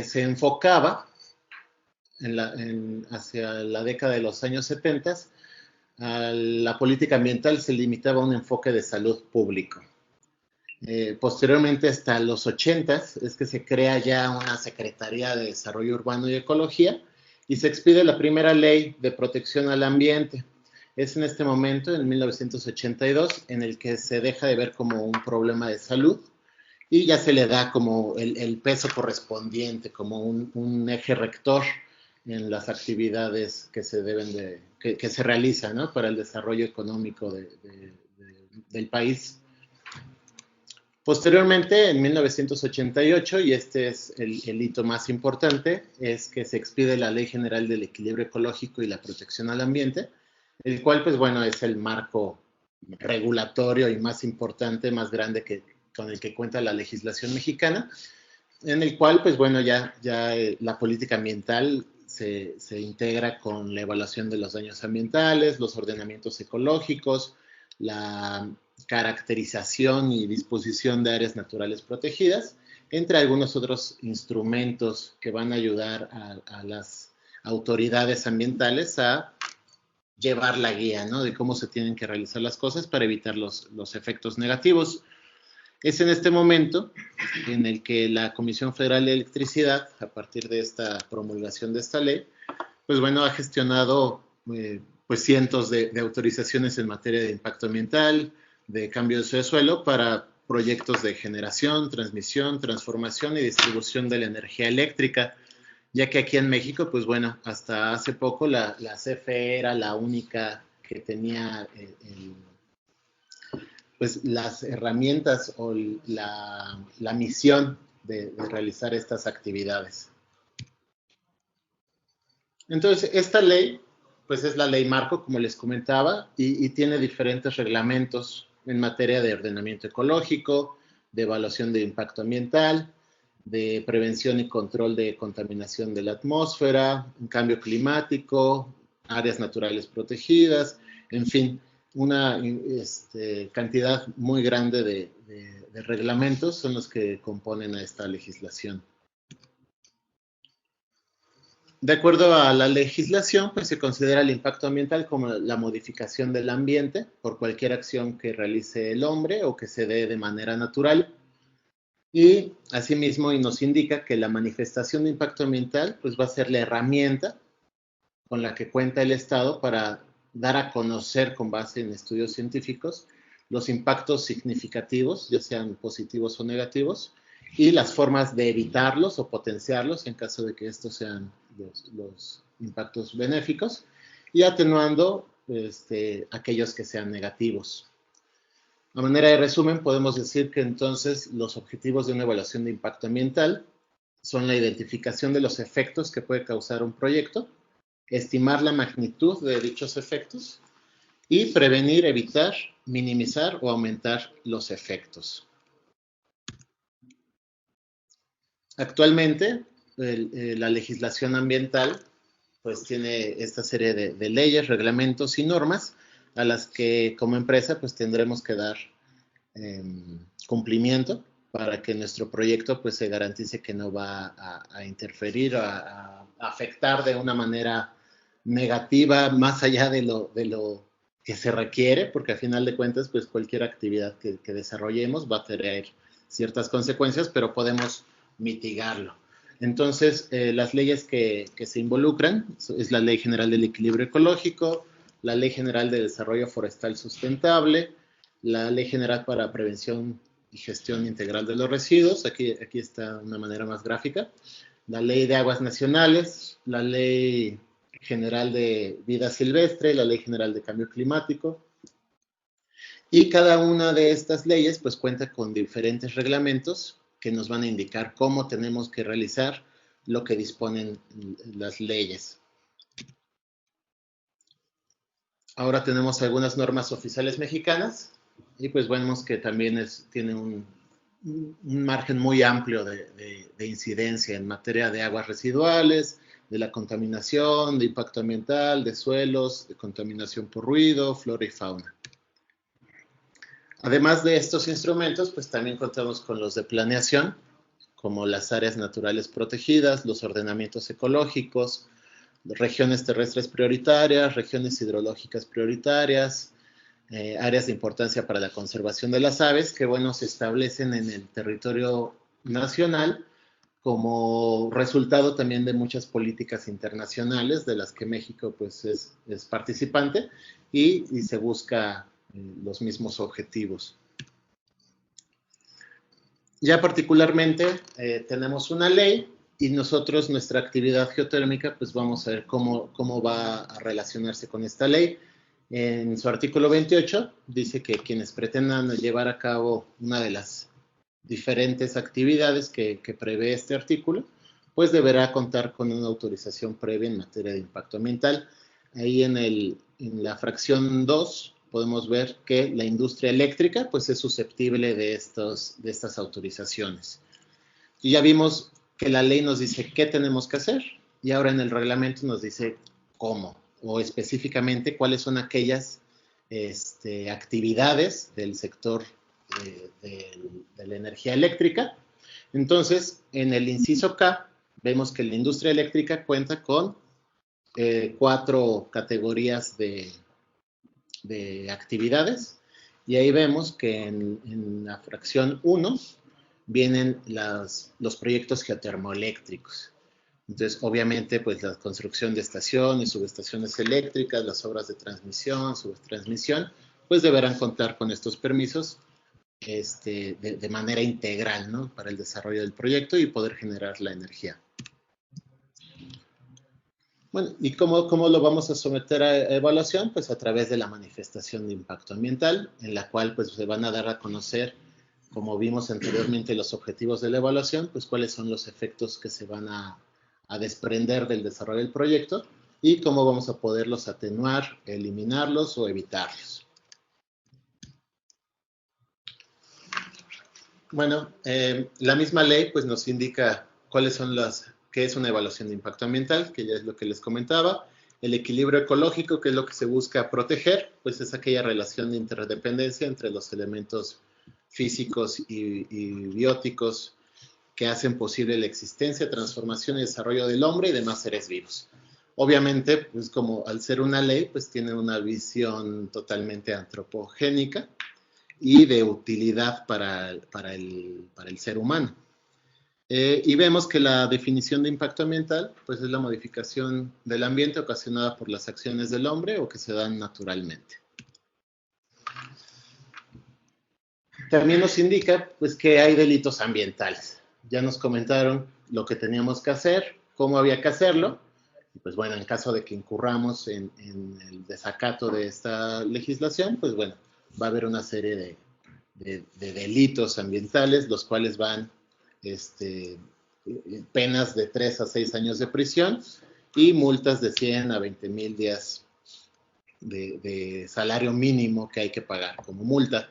se enfocaba hacia la década de los años 70, la política ambiental se limitaba a un enfoque de salud público. Posteriormente, hasta los 80, es que se crea ya una Secretaría de Desarrollo Urbano y Ecología, y se expide la primera ley de protección al ambiente. Es en este momento, en 1982, en el que se deja de ver como un problema de salud y ya se le da como el peso correspondiente, como un eje rector en las actividades que se deben que se realizan, ¿no?, para el desarrollo económico del país. Posteriormente, en 1988, y este es el hito más importante, es que se expide la Ley General del Equilibrio Ecológico y la Protección al Ambiente, el cual, pues bueno, es el marco regulatorio y más importante, más grande con el que cuenta la legislación mexicana, en el cual, pues bueno, ya la política ambiental se integra con la evaluación de los daños ambientales, los ordenamientos ecológicos, la caracterización y disposición de áreas naturales protegidas, entre algunos otros instrumentos que van a ayudar a las autoridades ambientales a llevar la guía, ¿no?, de cómo se tienen que realizar las cosas para evitar los efectos negativos. Es en este momento en el que la Comisión Federal de Electricidad, a partir de esta promulgación de esta ley, pues bueno, ha gestionado pues cientos de autorizaciones en materia de impacto ambiental, de cambio de uso de suelo para proyectos de generación, transmisión, transformación y distribución de la energía eléctrica, ya que aquí en México, pues bueno, hasta hace poco la CFE era la única que tenía pues las herramientas o la misión de realizar estas actividades. Entonces, esta ley, pues es la ley marco, como les comentaba, y tiene diferentes reglamentos en materia de ordenamiento ecológico, de evaluación de impacto ambiental, de prevención y control de contaminación de la atmósfera, cambio climático, áreas naturales protegidas, en fin, una cantidad muy grande de reglamentos son los que componen a esta legislación. De acuerdo a la legislación, pues se considera el impacto ambiental como la modificación del ambiente por cualquier acción que realice el hombre o que se dé de manera natural. Y asimismo nos indica que la manifestación de impacto ambiental pues va a ser la herramienta con la que cuenta el Estado para dar a conocer con base en estudios científicos los impactos significativos, ya sean positivos o negativos, y las formas de evitarlos o potenciarlos en caso de que estos sean los impactos benéficos, y atenuando aquellos que sean negativos. A manera de resumen, podemos decir que entonces los objetivos de una evaluación de impacto ambiental son la identificación de los efectos que puede causar un proyecto, estimar la magnitud de dichos efectos y prevenir, evitar, minimizar o aumentar los efectos. Actualmente, la legislación ambiental pues tiene esta serie de leyes, reglamentos y normas a las que como empresa pues tendremos que dar cumplimiento para que nuestro proyecto pues se garantice que no va a interferir, a afectar de una manera negativa más allá de lo que se requiere, porque al final de cuentas pues cualquier actividad que desarrollemos va a tener ciertas consecuencias, pero podemos mitigarlo. Entonces, las leyes que se involucran es la Ley General del Equilibrio Ecológico, la Ley General de Desarrollo Forestal Sustentable, la Ley General para Prevención y Gestión Integral de los Residuos, aquí está de una manera más gráfica, la Ley de Aguas Nacionales, la Ley General de Vida Silvestre, la Ley General de Cambio Climático, y cada una de estas leyes pues cuenta con diferentes reglamentos que nos van a indicar cómo tenemos que realizar lo que disponen las leyes. Ahora tenemos algunas normas oficiales mexicanas y pues vemos que también tiene un margen muy amplio de incidencia en materia de aguas residuales, de la contaminación, de impacto ambiental, de suelos, de contaminación por ruido, flora y fauna. Además de estos instrumentos, pues también contamos con los de planeación, como las áreas naturales protegidas, los ordenamientos ecológicos, regiones terrestres prioritarias, regiones hidrológicas prioritarias, áreas de importancia para la conservación de las aves, que bueno, se establecen en el territorio nacional como resultado también de muchas políticas internacionales de las que México pues es participante y se busca los mismos objetivos. Ya particularmente tenemos una ley y nosotros nuestra actividad geotérmica pues vamos a ver cómo va a relacionarse con esta ley. En su artículo 28 dice que quienes pretendan llevar a cabo una de las diferentes actividades que prevé este artículo, pues deberá contar con una autorización previa en materia de impacto ambiental. Ahí en la fracción 2 podemos ver que la industria eléctrica pues es susceptible de estas autorizaciones. Y ya vimos que la ley nos dice qué tenemos que hacer y ahora en el reglamento nos dice cómo o específicamente cuáles son aquellas actividades del sector de la energía eléctrica. Entonces, en el inciso K, vemos que la industria eléctrica cuenta con 4 categorías de actividades y ahí vemos que en la fracción 1 vienen los proyectos geotermoeléctricos. Entonces, obviamente, pues la construcción de estaciones, subestaciones eléctricas, las obras de transmisión, subtransmisión, pues deberán contar con estos permisos de manera integral, ¿no? Para el desarrollo del proyecto y poder generar la energía. Bueno, ¿y cómo lo vamos a someter a evaluación? Pues a través de la manifestación de impacto ambiental, en la cual pues se van a dar a conocer, como vimos anteriormente, los objetivos de la evaluación, pues cuáles son los efectos que se van a desprender del desarrollo del proyecto y cómo vamos a poderlos atenuar, eliminarlos o evitarlos. Bueno, la misma ley pues nos indica cuáles son qué es una evaluación de impacto ambiental, que ya es lo que les comentaba. El equilibrio ecológico, que es lo que se busca proteger, pues es aquella relación de interdependencia entre los elementos físicos y bióticos que hacen posible la existencia, transformación y desarrollo del hombre y demás seres vivos. Obviamente, pues como al ser una ley, pues tiene una visión totalmente antropogénica y de utilidad para el ser humano. Y vemos que la definición de impacto ambiental pues es la modificación del ambiente ocasionada por las acciones del hombre o que se dan naturalmente. También nos indica pues que hay delitos ambientales. Ya nos comentaron lo que teníamos que hacer, cómo había que hacerlo. Y pues bueno, en caso de que incurramos en el desacato de esta legislación, pues bueno, va a haber una serie de delitos ambientales, los cuales van penas de 3 a 6 años de prisión y multas de 100 a 20,000 días de salario mínimo que hay que pagar como multa.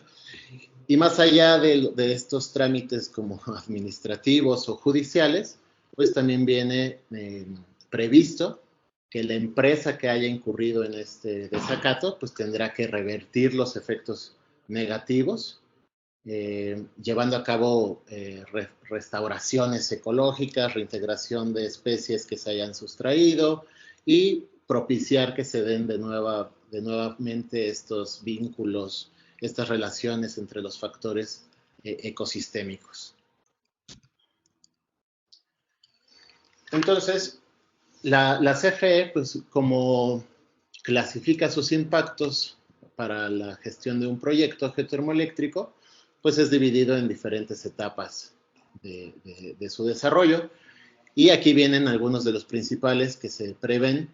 Y más allá de estos trámites como administrativos o judiciales, pues también viene previsto que la empresa que haya incurrido en este desacato pues tendrá que revertir los efectos negativos llevando a cabo restauraciones ecológicas, reintegración de especies que se hayan sustraído y propiciar que se den de nuevamente estos vínculos, estas relaciones entre los factores ecosistémicos. Entonces, la CFE, pues como clasifica sus impactos para la gestión de un proyecto geotermoeléctrico, pues es dividido en diferentes etapas de su desarrollo. Y aquí vienen algunos de los principales que se prevén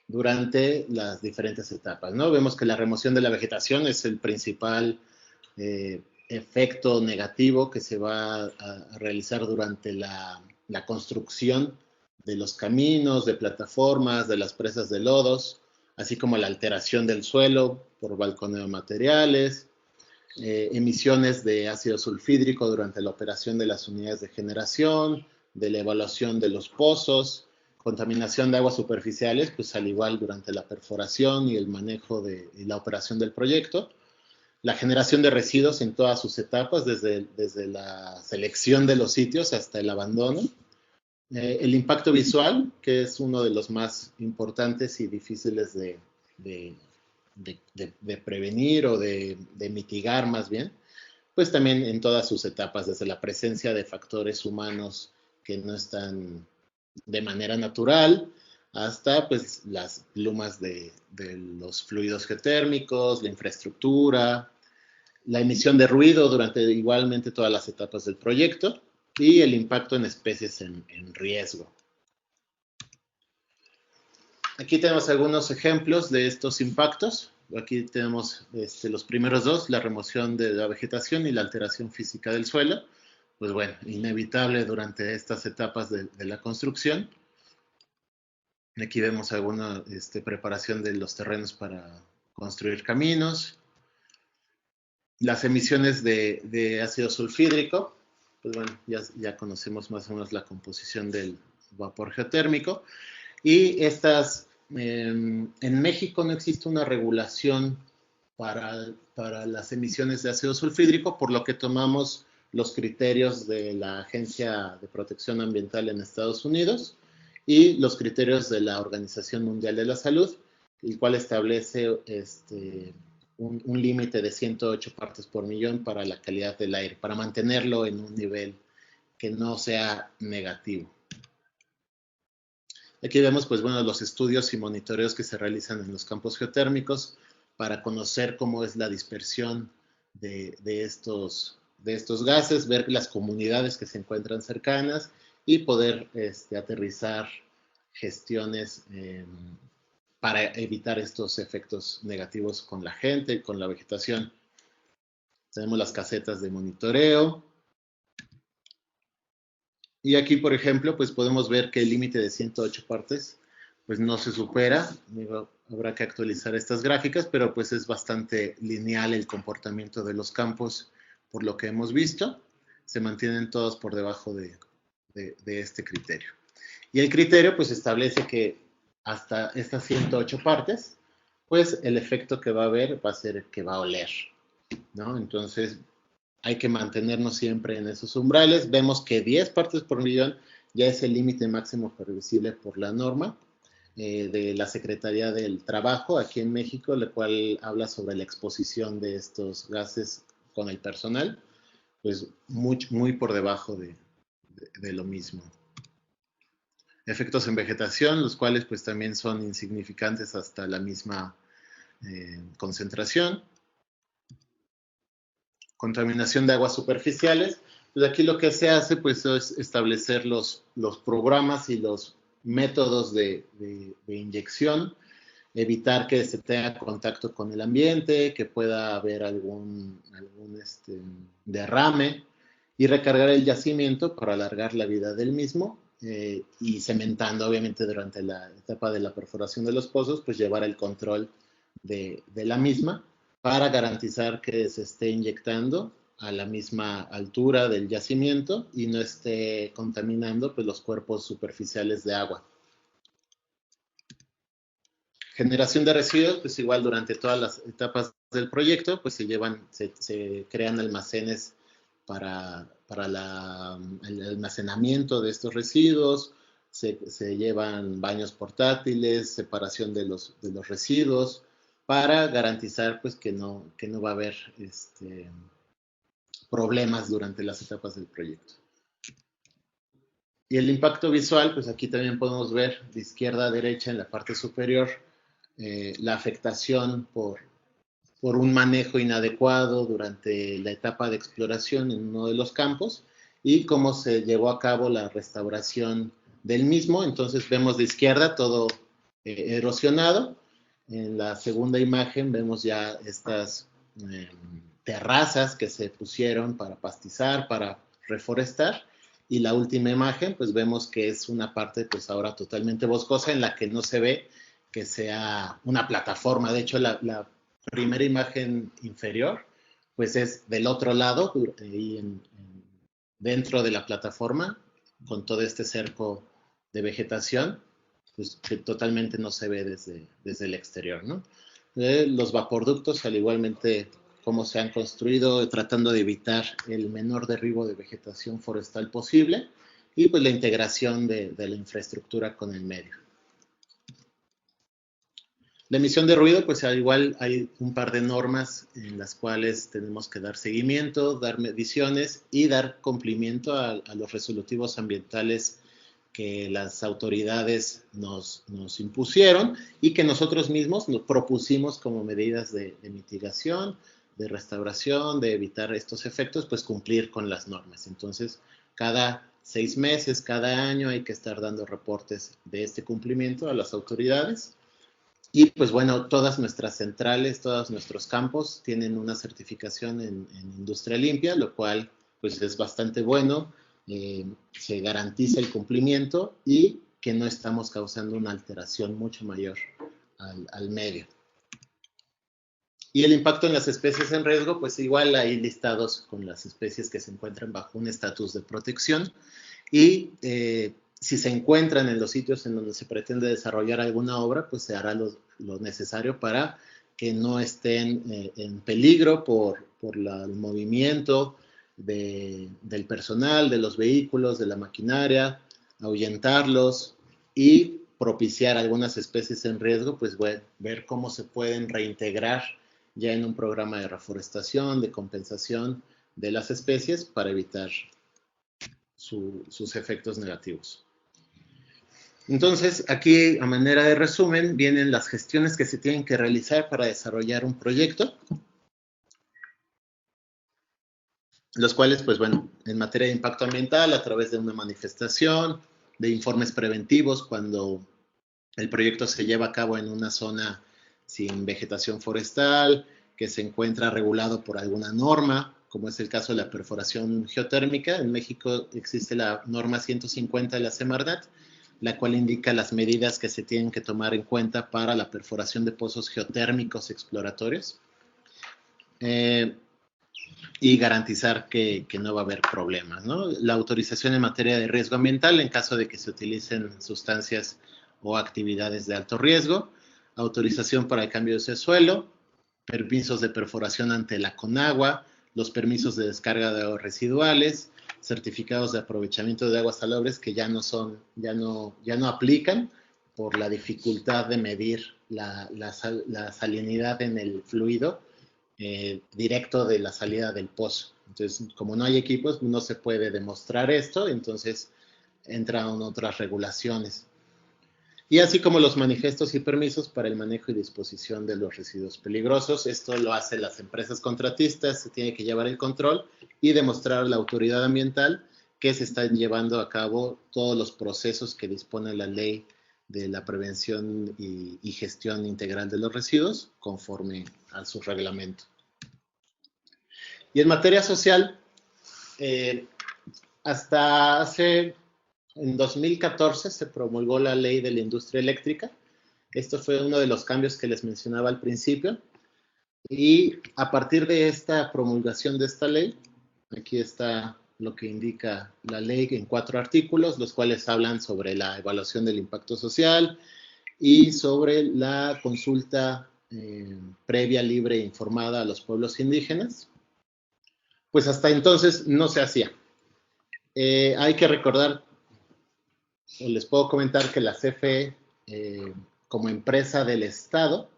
durante las diferentes etapas, ¿no? Vemos que la remoción de la vegetación es el principal efecto negativo que se va a realizar durante la construcción de los caminos, de plataformas, de las presas de lodos, así como la alteración del suelo por balconeo de materiales, emisiones de ácido sulfídrico durante la operación de las unidades de generación, de la evaluación de los pozos, contaminación de aguas superficiales, pues al igual durante la perforación y el manejo y la operación del proyecto, la generación de residuos en todas sus etapas, desde la selección de los sitios hasta el abandono, el impacto visual, que es uno de los más importantes y difíciles de prevenir o de mitigar más bien, pues también en todas sus etapas, desde la presencia de factores humanos que no están de manera natural, hasta pues las plumas de los fluidos geotérmicos, la infraestructura, la emisión de ruido durante igualmente todas las etapas del proyecto y el impacto en especies en riesgo. Aquí tenemos algunos ejemplos de estos impactos. Aquí tenemos los primeros dos, la remoción de la vegetación y la alteración física del suelo. Pues bueno, inevitable durante estas etapas de la construcción. Aquí vemos alguna preparación de los terrenos para construir caminos. Las emisiones de ácido sulfídrico, pues bueno, ya conocemos más o menos la composición del vapor geotérmico. Y en México no existe una regulación para las emisiones de ácido sulfídrico, por lo que tomamos los criterios de la Agencia de Protección Ambiental en Estados Unidos y los criterios de la Organización Mundial de la Salud, el cual establece un límite de 108 partes por millón para la calidad del aire, para mantenerlo en un nivel que no sea negativo. Aquí vemos, pues bueno, los estudios y monitoreos que se realizan en los campos geotérmicos para conocer cómo es la dispersión de estos gases, ver las comunidades que se encuentran cercanas y poder aterrizar gestiones para evitar estos efectos negativos con la gente y con la vegetación. Tenemos las casetas de monitoreo. Y aquí, por ejemplo, pues podemos ver que el límite de 108 partes pues no se supera. Habrá que actualizar estas gráficas, pero pues es bastante lineal el comportamiento de los campos por lo que hemos visto. Se mantienen todos por debajo de este criterio. Y el criterio pues establece que hasta estas 108 partes, pues el efecto que va a haber va a ser que va a oler, ¿no? Entonces hay que mantenernos siempre en esos umbrales. Vemos que 10 partes por millón ya es el límite máximo permisible por la norma de la Secretaría del Trabajo aquí en México, la cual habla sobre la exposición de estos gases con el personal, pues muy por debajo de lo mismo. Efectos en vegetación, los cuales pues también son insignificantes hasta la misma concentración. Contaminación de aguas superficiales, pues aquí lo que se hace pues es establecer los programas y los métodos de inyección, evitar que se tenga contacto con el ambiente, que pueda haber algún derrame y recargar el yacimiento para alargar la vida del mismo y cementando obviamente durante la etapa de la perforación de los pozos, pues llevar el control de la misma para garantizar que se esté inyectando a la misma altura del yacimiento y no esté contaminando pues, los cuerpos superficiales de agua. Generación de residuos, pues igual durante todas las etapas del proyecto, pues se crean almacenes para el almacenamiento de estos residuos, se llevan baños portátiles, separación de los residuos, para garantizar pues que no va a haber problemas durante las etapas del proyecto. Y el impacto visual, pues aquí también podemos ver de izquierda a derecha en la parte superior la afectación por un manejo inadecuado durante la etapa de exploración en uno de los campos y cómo se llevó a cabo la restauración del mismo. Entonces vemos de izquierda todo erosionado. En la segunda imagen vemos ya estas terrazas que se pusieron para pastizar, para reforestar. Y la última imagen, pues vemos que es una parte pues ahora totalmente boscosa en la que no se ve que sea una plataforma. De hecho, la primera imagen inferior, pues es del otro lado, dentro de la plataforma, con todo este cerco de vegetación, pues que totalmente no se ve desde el exterior, ¿no? Los vaporductos, al igualmente cómo se han construido, tratando de evitar el menor derribo de vegetación forestal posible, y pues la integración de la infraestructura con el medio. La emisión de ruido, pues al igual hay un par de normas en las cuales tenemos que dar seguimiento, dar mediciones y dar cumplimiento a los resolutivos ambientales que las autoridades nos impusieron y que nosotros mismos nos propusimos como medidas de mitigación, de restauración, de evitar estos efectos, pues cumplir con las normas. Entonces, cada 6 meses, cada año hay que estar dando reportes de este cumplimiento a las autoridades. Y pues bueno, todas nuestras centrales, todos nuestros campos tienen una certificación en industria limpia, lo cual pues es bastante bueno. Se garantiza el cumplimiento y que no estamos causando una alteración mucho mayor al medio. Y el impacto en las especies en riesgo, pues igual hay listados con las especies que se encuentran bajo un estatus de protección y si se encuentran en los sitios en donde se pretende desarrollar alguna obra, pues se hará lo necesario para que no estén en peligro por el movimiento del personal, de los vehículos, de la maquinaria, ahuyentarlos y propiciar algunas especies en riesgo, pues ver cómo se pueden reintegrar ya en un programa de reforestación, de compensación de las especies para evitar sus efectos negativos. Entonces, aquí a manera de resumen vienen las gestiones que se tienen que realizar para desarrollar un proyecto, los cuales, pues bueno, en materia de impacto ambiental, a través de una manifestación, de informes preventivos, cuando el proyecto se lleva a cabo en una zona sin vegetación forestal, que se encuentra regulado por alguna norma, como es el caso de la perforación geotérmica. En México existe la norma 150 de la Semarnat, la cual indica las medidas que se tienen que tomar en cuenta para la perforación de pozos geotérmicos exploratorios y garantizar que no va a haber problemas, ¿no? La autorización en materia de riesgo ambiental en caso de que se utilicen sustancias o actividades de alto riesgo, autorización para el cambio de uso de suelo, permisos de perforación ante la CONAGUA, los permisos de descarga de aguas residuales, certificados de aprovechamiento de aguas salobres que ya no aplican por la dificultad de medir la salinidad en el fluido directo de la salida del pozo. Entonces, como no hay equipos, no se puede demostrar esto, entonces entran otras regulaciones. Y así como los manifiestos y permisos para el manejo y disposición de los residuos peligrosos. Esto lo hacen las empresas contratistas, se tiene que llevar el control y demostrar a la autoridad ambiental que se están llevando a cabo todos los procesos que dispone la ley de la prevención y gestión integral de los residuos conforme a su reglamento. Y en materia social, hasta en 2014 se promulgó la ley de la industria eléctrica. Esto fue uno de los cambios que les mencionaba al principio. Y a partir de esta promulgación de esta ley, aquí está lo que indica la ley en 4 artículos, los cuales hablan sobre la evaluación del impacto social y sobre la consulta previa, libre e informada a los pueblos indígenas. Pues hasta entonces no se hacía. Hay que recordar, o les puedo comentar que la CFE, como empresa del Estado,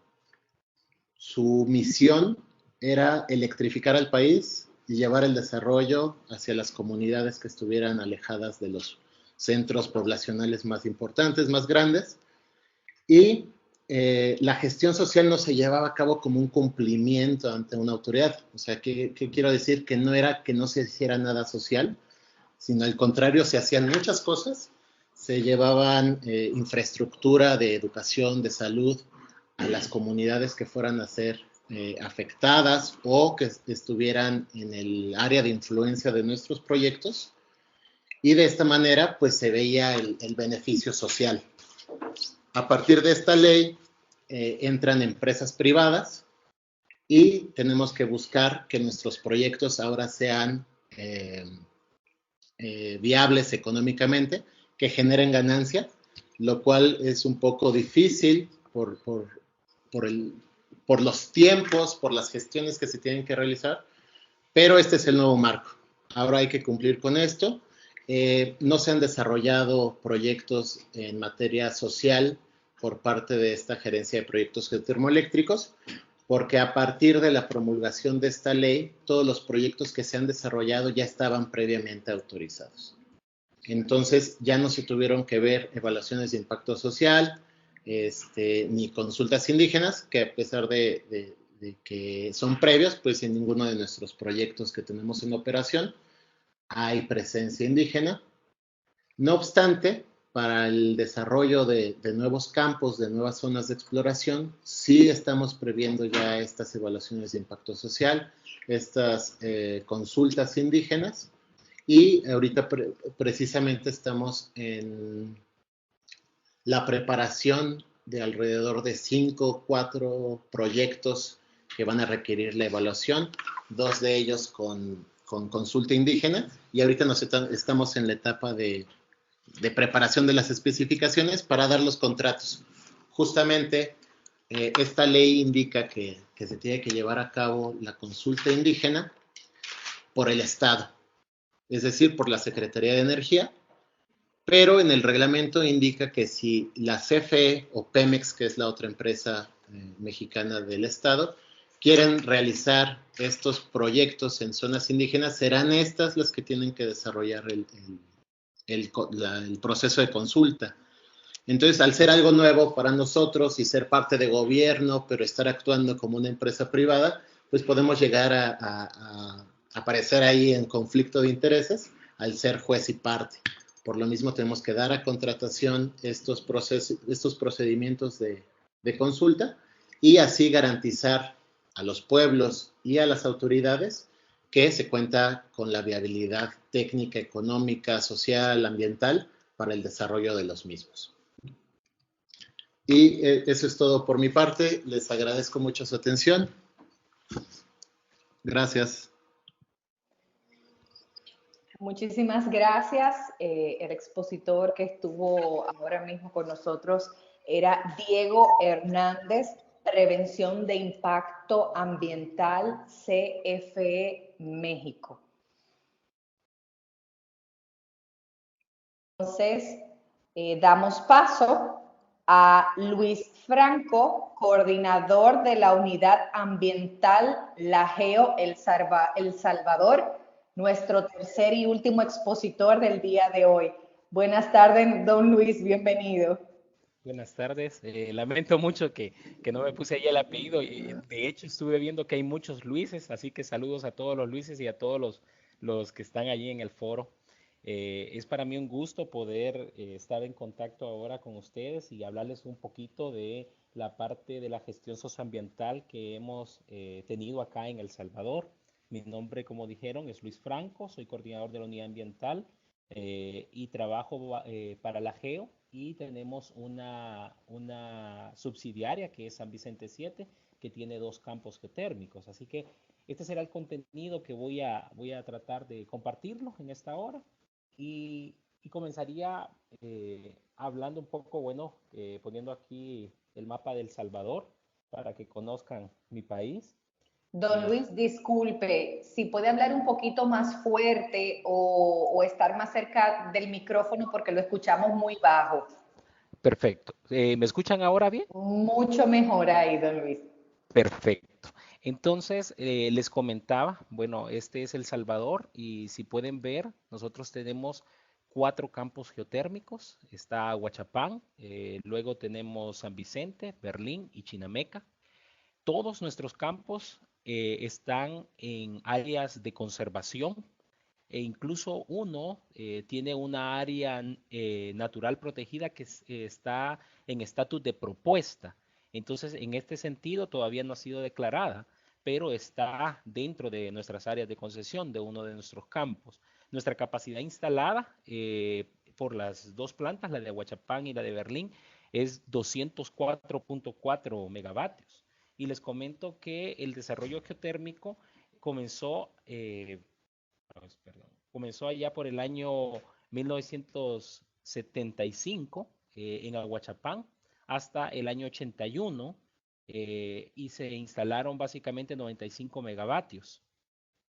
su misión era electrificar al país y llevar el desarrollo hacia las comunidades que estuvieran alejadas de los centros poblacionales más importantes, más grandes, y la gestión social no se llevaba a cabo como un cumplimiento ante una autoridad. O sea, ¿qué quiero decir? Que no era que no se hiciera nada social, sino al contrario, se hacían muchas cosas, se llevaban infraestructura de educación, de salud a las comunidades que fueran a ser afectadas o que estuvieran en el área de influencia de nuestros proyectos, y de esta manera pues se veía el beneficio social. A partir de esta ley entran empresas privadas y tenemos que buscar que nuestros proyectos ahora sean viables económicamente, que generen ganancia, lo cual es un poco difícil por los tiempos, por las gestiones que se tienen que realizar, pero este es el nuevo marco. Ahora hay que cumplir con esto. No se han desarrollado proyectos en materia social por parte de esta gerencia de proyectos geotermoeléctricos, porque a partir de la promulgación de esta ley, todos los proyectos que se han desarrollado ya estaban previamente autorizados. Entonces ya no se tuvieron que ver evaluaciones de impacto social, ni consultas indígenas, que a pesar de que son previos, pues en ninguno de nuestros proyectos que tenemos en operación hay presencia indígena. No obstante, para el desarrollo de nuevos campos, de nuevas zonas de exploración, sí estamos previendo ya estas evaluaciones de impacto social, estas consultas indígenas, y ahorita precisamente estamos en la preparación de alrededor de 5 o 4 proyectos que van a requerir la evaluación, 2 de ellos con consulta indígena, y ahorita estamos en la etapa de preparación de las especificaciones para dar los contratos. Justamente esta ley indica que se tiene que llevar a cabo la consulta indígena por el Estado, es decir, por la Secretaría de Energía, pero en el reglamento indica que si la CFE o Pemex, que es la otra empresa mexicana del Estado, quieren realizar estos proyectos en zonas indígenas, serán estas las que tienen que desarrollar el proceso de consulta. Entonces, al ser algo nuevo para nosotros y ser parte de gobierno, pero estar actuando como una empresa privada, pues podemos llegar a aparecer ahí en conflicto de intereses al ser juez y parte. Por lo mismo, tenemos que dar a contratación estos procedimientos de consulta y así garantizar a los pueblos y a las autoridades que se cuenta con la viabilidad técnica, económica, social, ambiental para el desarrollo de los mismos. Y eso es todo por mi parte. Les agradezco mucho su atención. Gracias. Muchísimas gracias. El expositor que estuvo ahora mismo con nosotros era Diego Hernández, Prevención de Impacto Ambiental, CFE México. Entonces, damos paso a Luis Franco, coordinador de la Unidad Ambiental Lajeo El Salvador, nuestro tercer y último expositor del día de hoy. Buenas tardes, don Luis, bienvenido. Buenas tardes. Lamento mucho que no me puse ahí el apellido. De hecho, estuve viendo que hay muchos Luises, así que saludos a todos los Luises y a todos los que están allí en el foro. Es para mí un gusto poder estar en contacto ahora con ustedes y hablarles un poquito de la parte de la gestión socioambiental que hemos tenido acá en El Salvador. Mi nombre, como dijeron, es Luis Franco, soy coordinador de la unidad ambiental y trabajo para la GEO, y tenemos una subsidiaria que es San Vicente 7, que tiene 2 campos geotérmicos. Así que este será el contenido que voy a tratar de compartirlo en esta hora. Y comenzaría hablando un poco, bueno, poniendo aquí el mapa del Salvador para que conozcan mi país. Don Luis, disculpe, si puede hablar un poquito más fuerte o estar más cerca del micrófono porque lo escuchamos muy bajo. Perfecto. ¿Me escuchan ahora bien? Mucho mejor ahí, don Luis. Perfecto. Entonces, les comentaba, bueno, este es El Salvador y si pueden ver, nosotros tenemos 4 campos geotérmicos. Está Aguachapán, luego tenemos San Vicente, Berlín y Chinameca. Todos nuestros campos están en áreas de conservación e incluso uno tiene una área natural protegida que está en estatus de propuesta. Entonces, en este sentido, todavía no ha sido declarada, pero está dentro de nuestras áreas de concesión de uno de nuestros campos. Nuestra capacidad instalada por las 2 plantas, la de Aguachapán y la de Berlín, es 204.4 megavatios. Y les comento que el desarrollo geotérmico comenzó comenzó allá por el año 1975 en Aguachapán hasta el año 81 y se instalaron básicamente 95 megavatios.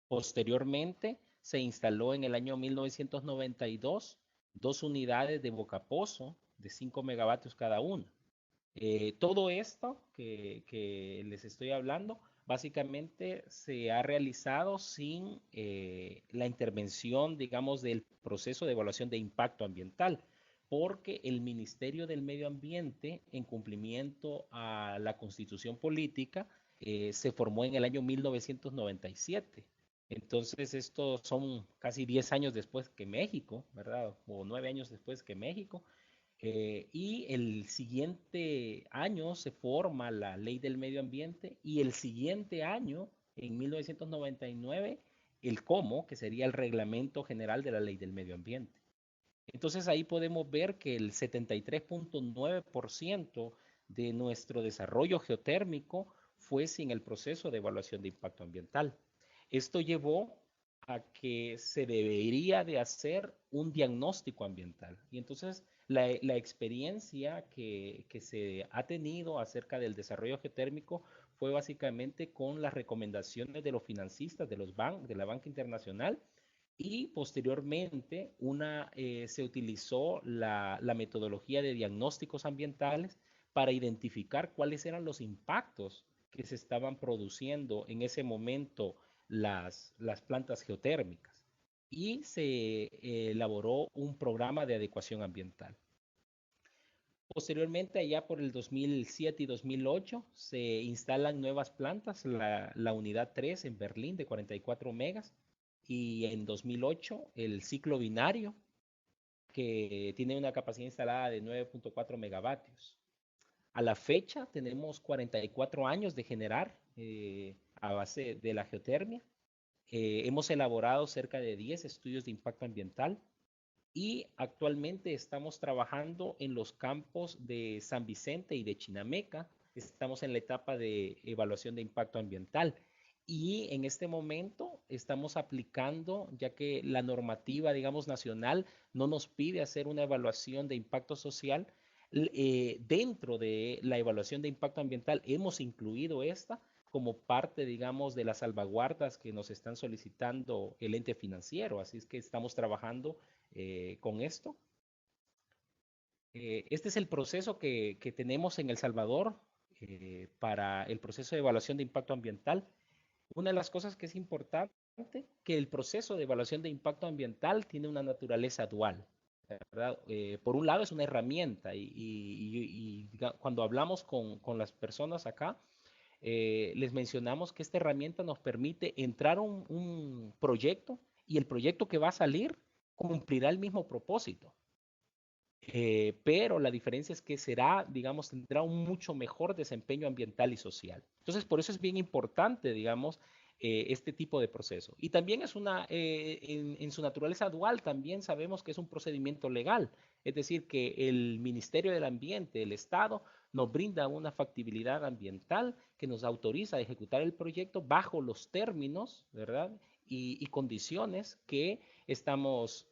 Posteriormente se instaló en el año 1992 2 unidades de bocapozo de 5 megavatios cada una. Todo esto que les estoy hablando básicamente se ha realizado sin la intervención, digamos, del proceso de evaluación de impacto ambiental, porque el Ministerio del Medio Ambiente, en cumplimiento a la Constitución Política, se formó en el año 1997. Entonces, estos son casi 10 años después que México, ¿verdad? O 9 años después que México. Y el siguiente año se forma la Ley del Medio Ambiente y el siguiente año, en 1999, el COMO, que sería el Reglamento General de la Ley del Medio Ambiente. Entonces ahí podemos ver que el 73.9% de nuestro desarrollo geotérmico fue sin el proceso de evaluación de impacto ambiental. Esto llevó a que se debería de hacer un diagnóstico ambiental. Y entonces la experiencia que se ha tenido acerca del desarrollo geotérmico fue básicamente con las recomendaciones de los financistas de la banca internacional y posteriormente se utilizó la metodología de diagnósticos ambientales para identificar cuáles eran los impactos que se estaban produciendo en ese momento las plantas geotérmicas y se elaboró un programa de adecuación ambiental. Posteriormente, allá por el 2007 y 2008, se instalan nuevas plantas, la unidad 3 en Berlín de 44 megas y en 2008 el ciclo binario que tiene una capacidad instalada de 9.4 megavatios. A la fecha tenemos 44 años de generar a base de la geotermia. Hemos elaborado cerca de 10 estudios de impacto ambiental y actualmente estamos trabajando en los campos de San Vicente y de Chinameca. Estamos en la etapa de evaluación de impacto ambiental y en este momento estamos aplicando, ya que la normativa, digamos, nacional no nos pide hacer una evaluación de impacto social. Dentro de la evaluación de impacto ambiental hemos incluido esta como parte, digamos, de las salvaguardas que nos están solicitando el ente financiero. Así es que estamos trabajando con esto. Este es el proceso que tenemos en El Salvador para el proceso de evaluación de impacto ambiental. Una de las cosas que es importante, que el proceso de evaluación de impacto ambiental tiene una naturaleza dual, ¿verdad? Por un lado es una herramienta y cuando hablamos con las personas acá, les mencionamos que esta herramienta nos permite entrar a un proyecto y el proyecto que va a salir cumplirá el mismo propósito. Pero la diferencia es que será, digamos, tendrá un mucho mejor desempeño ambiental y social. Entonces, por eso es bien importante, digamos, este tipo de proceso. Y también es en su naturaleza dual, también sabemos que es un procedimiento legal, es decir, que el Ministerio del Ambiente, el Estado, nos brinda una factibilidad ambiental que nos autoriza a ejecutar el proyecto bajo los términos, ¿verdad? Y condiciones que estamos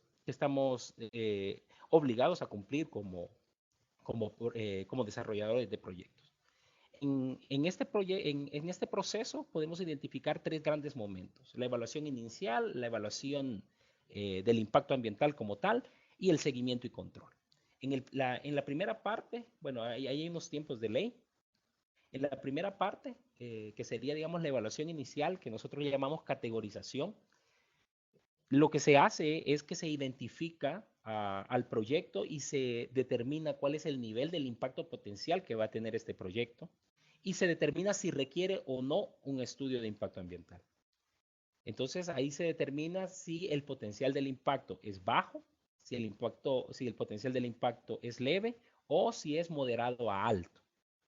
obligados a cumplir como desarrolladores de proyectos. En este proceso podemos identificar tres grandes momentos: la evaluación inicial, la evaluación del impacto ambiental como tal y el seguimiento y control. En la primera parte, bueno, hay unos tiempos de ley. En la primera parte, que sería, digamos, la evaluación inicial, que nosotros llamamos categorización, lo que se hace es que se identifica al proyecto y se determina cuál es el nivel del impacto potencial que va a tener este proyecto y se determina si requiere o no un estudio de impacto ambiental. Entonces ahí se determina si el potencial del impacto es bajo, si el potencial del impacto es leve o si es moderado a alto.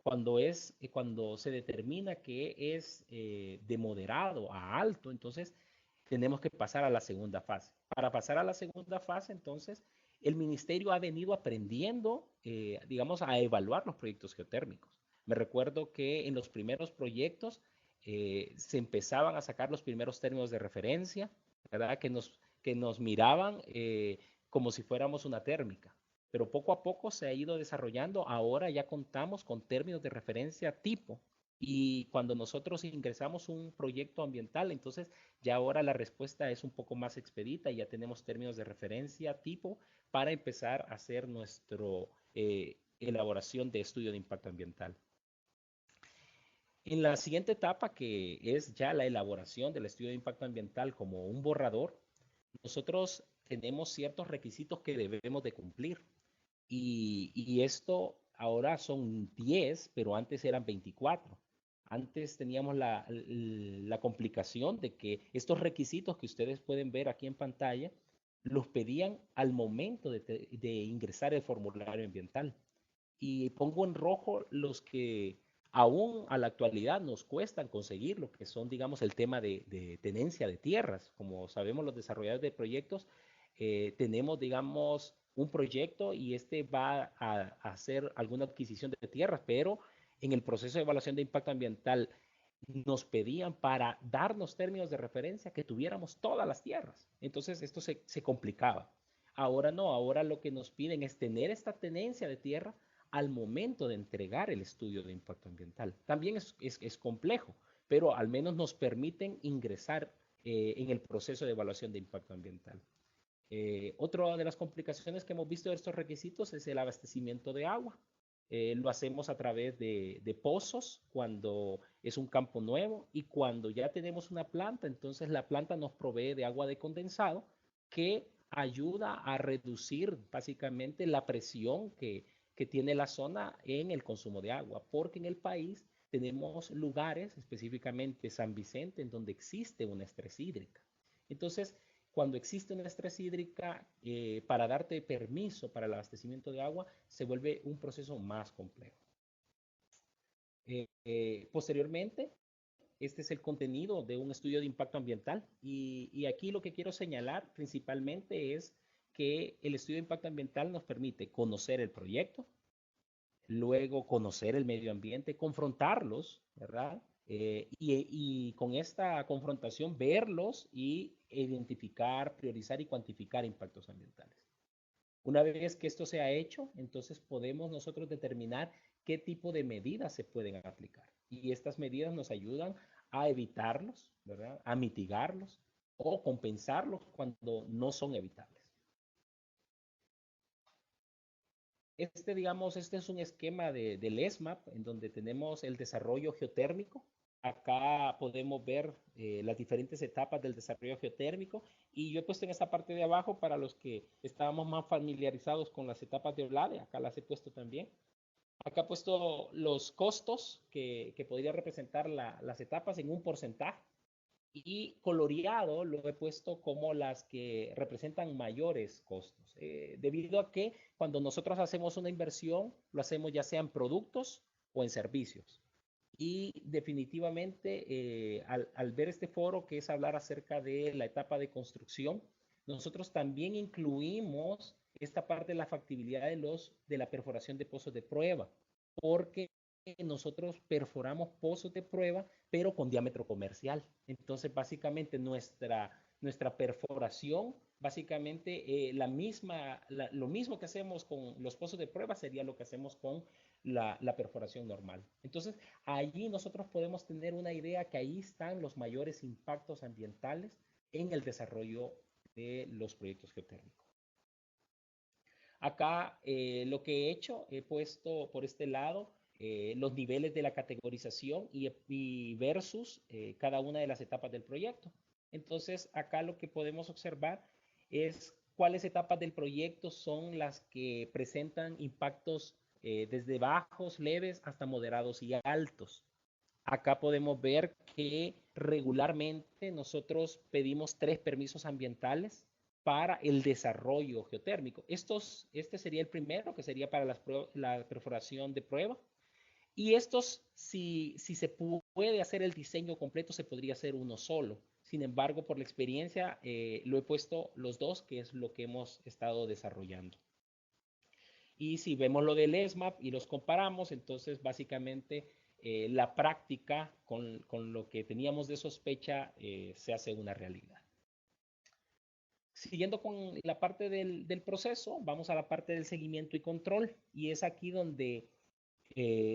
Cuando se determina que es de moderado a alto, entonces tenemos que pasar a la segunda fase. Para pasar a la segunda fase, entonces, el ministerio ha venido aprendiendo, digamos, a evaluar los proyectos geotérmicos. Me recuerdo que en los primeros proyectos se empezaban a sacar los primeros términos de referencia, ¿verdad? Que nos miraban como si fuéramos una térmica. Pero poco a poco se ha ido desarrollando. Ahora ya contamos con términos de referencia tipo. Y cuando nosotros ingresamos un proyecto ambiental, entonces ya ahora la respuesta es un poco más expedita y ya tenemos términos de referencia tipo para empezar a hacer elaboración de estudio de impacto ambiental. En la siguiente etapa, que es ya la elaboración del estudio de impacto ambiental como un borrador, nosotros tenemos ciertos requisitos que debemos de cumplir. Y esto ahora son 10, pero antes eran 24. Antes teníamos la complicación de que estos requisitos que ustedes pueden ver aquí en pantalla los pedían al momento de ingresar el formulario ambiental. Y pongo en rojo los que aún a la actualidad nos cuestan conseguir, lo que son, digamos, el tema de tenencia de tierras. Como sabemos, los desarrolladores de proyectos tenemos, digamos, un proyecto y este va a hacer alguna adquisición de tierras, pero en el proceso de evaluación de impacto ambiental nos pedían para darnos términos de referencia que tuviéramos todas las tierras. Entonces esto se complicaba. Ahora no, ahora lo que nos piden es tener esta tenencia de tierra al momento de entregar el estudio de impacto ambiental. También es complejo, pero al menos nos permiten ingresar en el proceso de evaluación de impacto ambiental. Otra de las complicaciones que hemos visto de estos requisitos es el abastecimiento de agua. Lo hacemos a través de pozos cuando es un campo nuevo, y cuando ya tenemos una planta, entonces la planta nos provee de agua de condensado que ayuda a reducir básicamente la presión que tiene la zona en el consumo de agua, porque en el país tenemos lugares, específicamente San Vicente, en donde existe una estrés hídrica. Entonces, cuando existe una estrés hídrica, para darte permiso para el abastecimiento de agua, se vuelve un proceso más complejo. Posteriormente, este es el contenido de un estudio de impacto ambiental, y aquí lo que quiero señalar principalmente es que el estudio de impacto ambiental nos permite conocer el proyecto, luego conocer el medio ambiente, confrontarlos, ¿verdad? Y con esta confrontación verlos y identificar, priorizar y cuantificar impactos ambientales. Una vez que esto se ha hecho, entonces podemos nosotros determinar qué tipo de medidas se pueden aplicar. Y estas medidas nos ayudan a evitarlos, ¿verdad? A mitigarlos o compensarlos cuando no son evitables. Digamos, este es un esquema del ESMAP en donde tenemos el desarrollo geotérmico. Acá podemos ver las diferentes etapas del desarrollo geotérmico, y yo he puesto en esta parte de abajo para los que estábamos más familiarizados con las etapas de OLADE, acá las he puesto también. Acá he puesto los costos que podría representar las etapas en un porcentaje, y coloreado lo he puesto como las que representan mayores costos, debido a que cuando nosotros hacemos una inversión, lo hacemos ya sea en productos o en servicios. Y definitivamente, al ver este foro, que es hablar acerca de la etapa de construcción, nosotros también incluimos esta parte de la factibilidad de la perforación de pozos de prueba, porque nosotros perforamos pozos de prueba, pero con diámetro comercial. Entonces, básicamente, nuestra perforación, básicamente, lo mismo que hacemos con los pozos de prueba sería lo que hacemos con la perforación normal. Entonces, allí nosotros podemos tener una idea que ahí están los mayores impactos ambientales en el desarrollo de los proyectos geotérmicos. Acá lo que he hecho, he puesto por este lado los niveles de la categorización y versus cada una de las etapas del proyecto. Entonces, acá lo que podemos observar es cuáles etapas del proyecto son las que presentan impactos desde bajos, leves, hasta moderados y altos. Acá podemos ver que regularmente nosotros pedimos 3 permisos ambientales para el desarrollo geotérmico. Este sería el primero, que sería para la perforación de prueba. Y estos, si se puede hacer el diseño completo, se podría hacer uno solo. Sin embargo, por la experiencia, lo he puesto los 2, que es lo que hemos estado desarrollando. Y si vemos lo del ESMAP y los comparamos, entonces básicamente la práctica con lo que teníamos de sospecha se hace una realidad. Siguiendo con la parte del proceso, vamos a la parte del seguimiento y control, y es aquí donde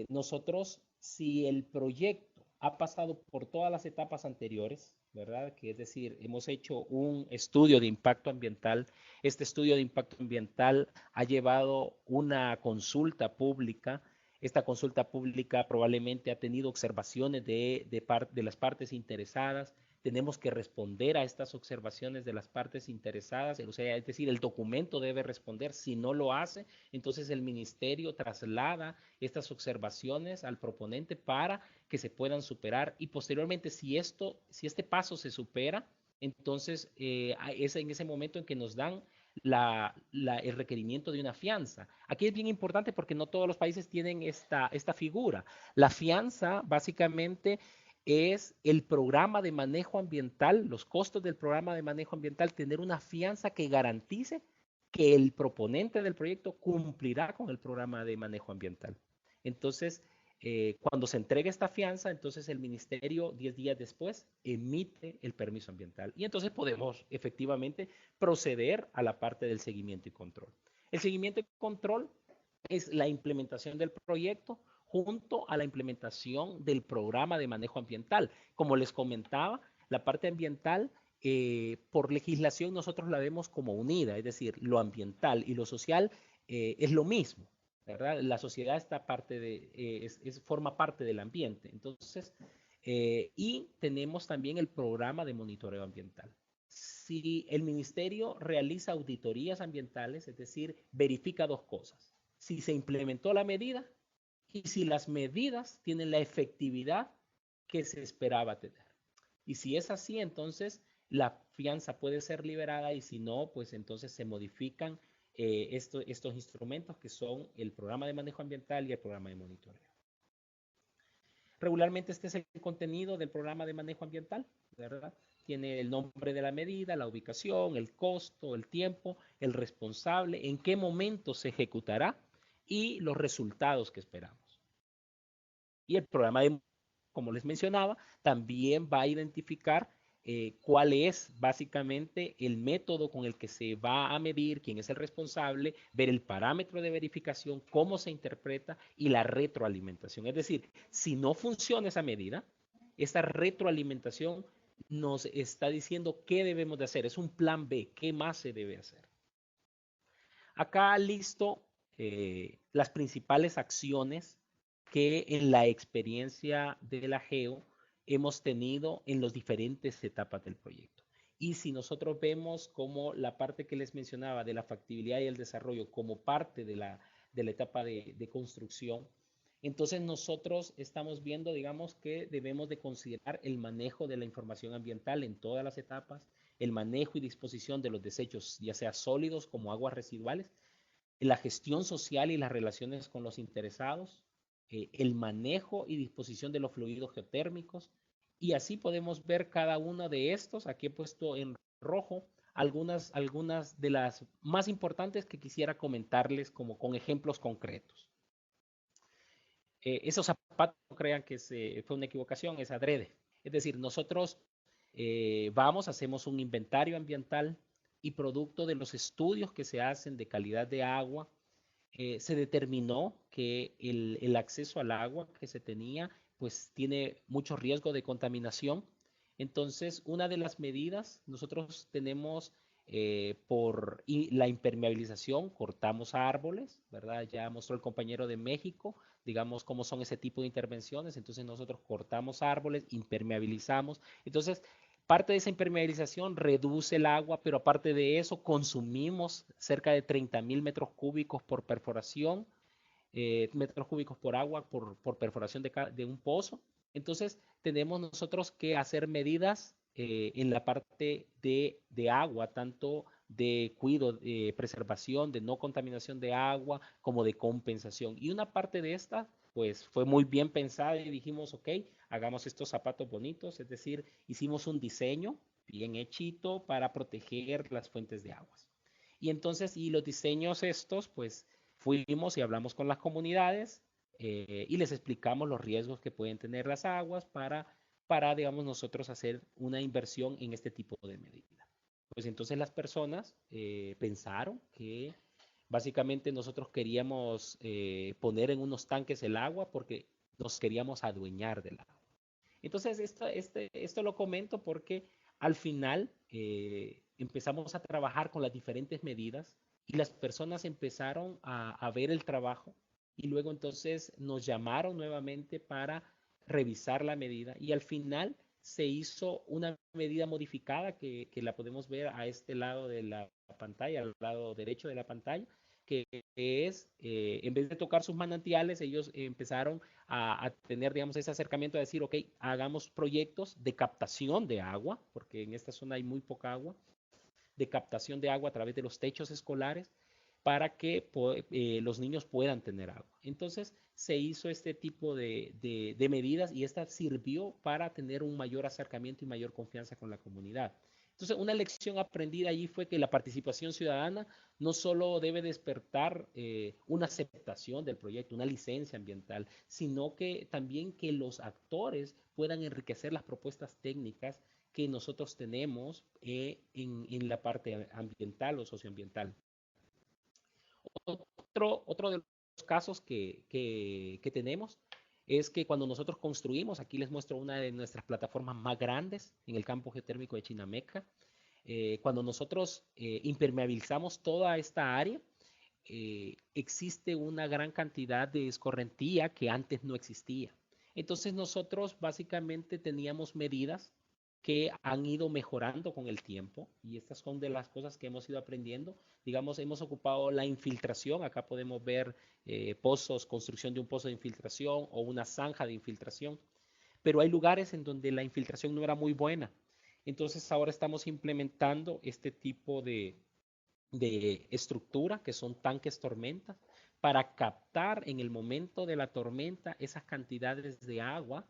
nosotros, si el proyecto ha pasado por todas las etapas anteriores, ¿verdad? Que es decir, hemos hecho un estudio de impacto ambiental. Este estudio de impacto ambiental ha llevado una consulta pública. Esta consulta pública probablemente ha tenido observaciones de las partes interesadas. Tenemos que responder a estas observaciones de las partes interesadas, o sea, es decir, el documento debe responder. Si no lo hace, entonces el ministerio traslada estas observaciones al proponente para que se puedan superar, y posteriormente si este paso se supera, entonces es en ese momento en que nos dan el requerimiento de una fianza. Aquí es bien importante porque no todos los países tienen esta figura. La fianza básicamente es el programa de manejo ambiental, los costos del programa de manejo ambiental, tener una fianza que garantice que el proponente del proyecto cumplirá con el programa de manejo ambiental. Entonces, cuando se entrega esta fianza, entonces el ministerio 10 días después emite el permiso ambiental y entonces podemos efectivamente proceder a la parte del seguimiento y control. El seguimiento y control es la implementación del proyecto junto a la implementación del programa de manejo ambiental. Como les comentaba, la parte ambiental, por legislación nosotros la vemos como unida, es decir, lo ambiental y lo social es lo mismo, ¿verdad? La sociedad está forma parte del ambiente. Entonces, y tenemos también el programa de monitoreo ambiental. Si el ministerio realiza auditorías ambientales, es decir, verifica dos cosas: si se implementó la medida y si las medidas tienen la efectividad que se esperaba tener. Y si es así, entonces la fianza puede ser liberada, y si no, pues entonces se modifican estos instrumentos que son el programa de manejo ambiental y el programa de monitoreo. Regularmente este es el contenido del programa de manejo ambiental, ¿verdad? Tiene el nombre de la medida, la ubicación, el costo, el tiempo, el responsable, en qué momento se ejecutará y los resultados que esperamos. Y el programa de, como les mencionaba, también va a identificar cuál es básicamente el método con el que se va a medir, quién es el responsable, ver el parámetro de verificación, cómo se interpreta y la retroalimentación. Es decir, si no funciona esa medida, esta retroalimentación nos está diciendo qué debemos de hacer. Es un plan B, qué más se debe hacer. Acá listo las principales acciones que en la experiencia de la GEO hemos tenido en las diferentes etapas del proyecto. Y si nosotros vemos como la parte que les mencionaba de la factibilidad y el desarrollo como parte de la etapa de construcción, entonces nosotros estamos viendo, digamos, que debemos de considerar el manejo de la información ambiental en todas las etapas, el manejo y disposición de los desechos, ya sea sólidos como aguas residuales, la gestión social y las relaciones con los interesados, el manejo y disposición de los fluidos geotérmicos, y así podemos ver cada uno de estos. Aquí he puesto en rojo algunas de las más importantes que quisiera comentarles como con ejemplos concretos. Esos zapatos, no crean que fue una equivocación, es adrede. Es decir, nosotros hacemos un inventario ambiental y producto de los estudios que se hacen de calidad de agua, se determinó que el acceso al agua que se tenía pues tiene mucho riesgo de contaminación. Entonces, una de las medidas, nosotros tenemos por la impermeabilización, cortamos árboles, ¿verdad? Ya mostró el compañero de México, digamos, cómo son ese tipo de intervenciones. Entonces, nosotros cortamos árboles, impermeabilizamos. Entonces, parte de esa impermeabilización reduce el agua, pero aparte de eso consumimos cerca de 30,000 metros cúbicos por perforación, metros cúbicos por agua por perforación de un pozo. Entonces tenemos nosotros que hacer medidas en la parte de agua, tanto de cuidado, preservación, de no contaminación de agua, como de compensación. Y una parte de esta, pues fue muy bien pensada y dijimos, ok, hagamos estos zapatos bonitos, es decir, hicimos un diseño bien hechito para proteger las fuentes de aguas. Y entonces, y los diseños estos, pues fuimos y hablamos con las comunidades y les explicamos los riesgos que pueden tener las aguas para, digamos, nosotros hacer una inversión en este tipo de medida. Pues entonces las personas pensaron que básicamente nosotros queríamos poner en unos tanques el agua porque nos queríamos adueñar del agua. Entonces, esto lo comento porque al final empezamos a trabajar con las diferentes medidas y las personas empezaron a ver el trabajo y luego entonces nos llamaron nuevamente para revisar la medida y al final se hizo una medida modificada que la podemos ver a este lado de la pantalla, al lado derecho de la pantalla, que es, en vez de tocar sus manantiales, ellos empezaron a tener, digamos, ese acercamiento a decir, ok, hagamos proyectos de captación de agua, porque en esta zona hay muy poca agua, de captación de agua a través de los techos escolares para que los niños puedan tener agua. Entonces se hizo este tipo de medidas y esta sirvió para tener un mayor acercamiento y mayor confianza con la comunidad. Entonces, una lección aprendida allí fue que la participación ciudadana no solo debe despertar una aceptación del proyecto, una licencia ambiental, sino que también que los actores puedan enriquecer las propuestas técnicas que nosotros tenemos en la parte ambiental o socioambiental. Otro de los casos que tenemos es que cuando nosotros construimos, aquí les muestro una de nuestras plataformas más grandes en el campo geotérmico de Chinameca, cuando nosotros impermeabilizamos toda esta área, existe una gran cantidad de escorrentía que antes no existía. Entonces nosotros básicamente teníamos medidas que han ido mejorando con el tiempo y estas son de las cosas que hemos ido aprendiendo. Digamos, hemos ocupado la infiltración, acá podemos ver pozos, construcción de un pozo de infiltración o una zanja de infiltración, pero hay lugares en donde la infiltración no era muy buena. Entonces ahora estamos implementando este tipo de estructura, que son tanques tormentas, para captar en el momento de la tormenta esas cantidades de agua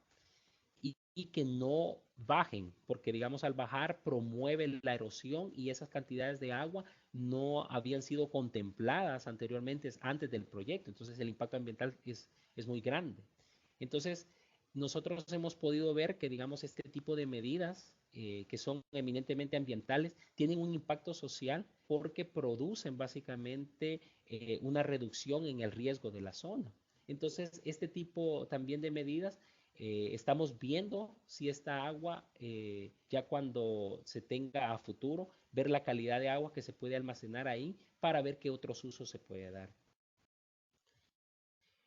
y que no bajen, porque digamos al bajar promueve la erosión y esas cantidades de agua no habían sido contempladas anteriormente, antes del proyecto, entonces el impacto ambiental es muy grande. Entonces, nosotros hemos podido ver que, digamos, este tipo de medidas que son eminentemente ambientales tienen un impacto social porque producen básicamente una reducción en el riesgo de la zona. Entonces, este tipo también de medidas estamos viendo si esta agua, ya cuando se tenga a futuro, ver la calidad de agua que se puede almacenar ahí para ver qué otros usos se puede dar.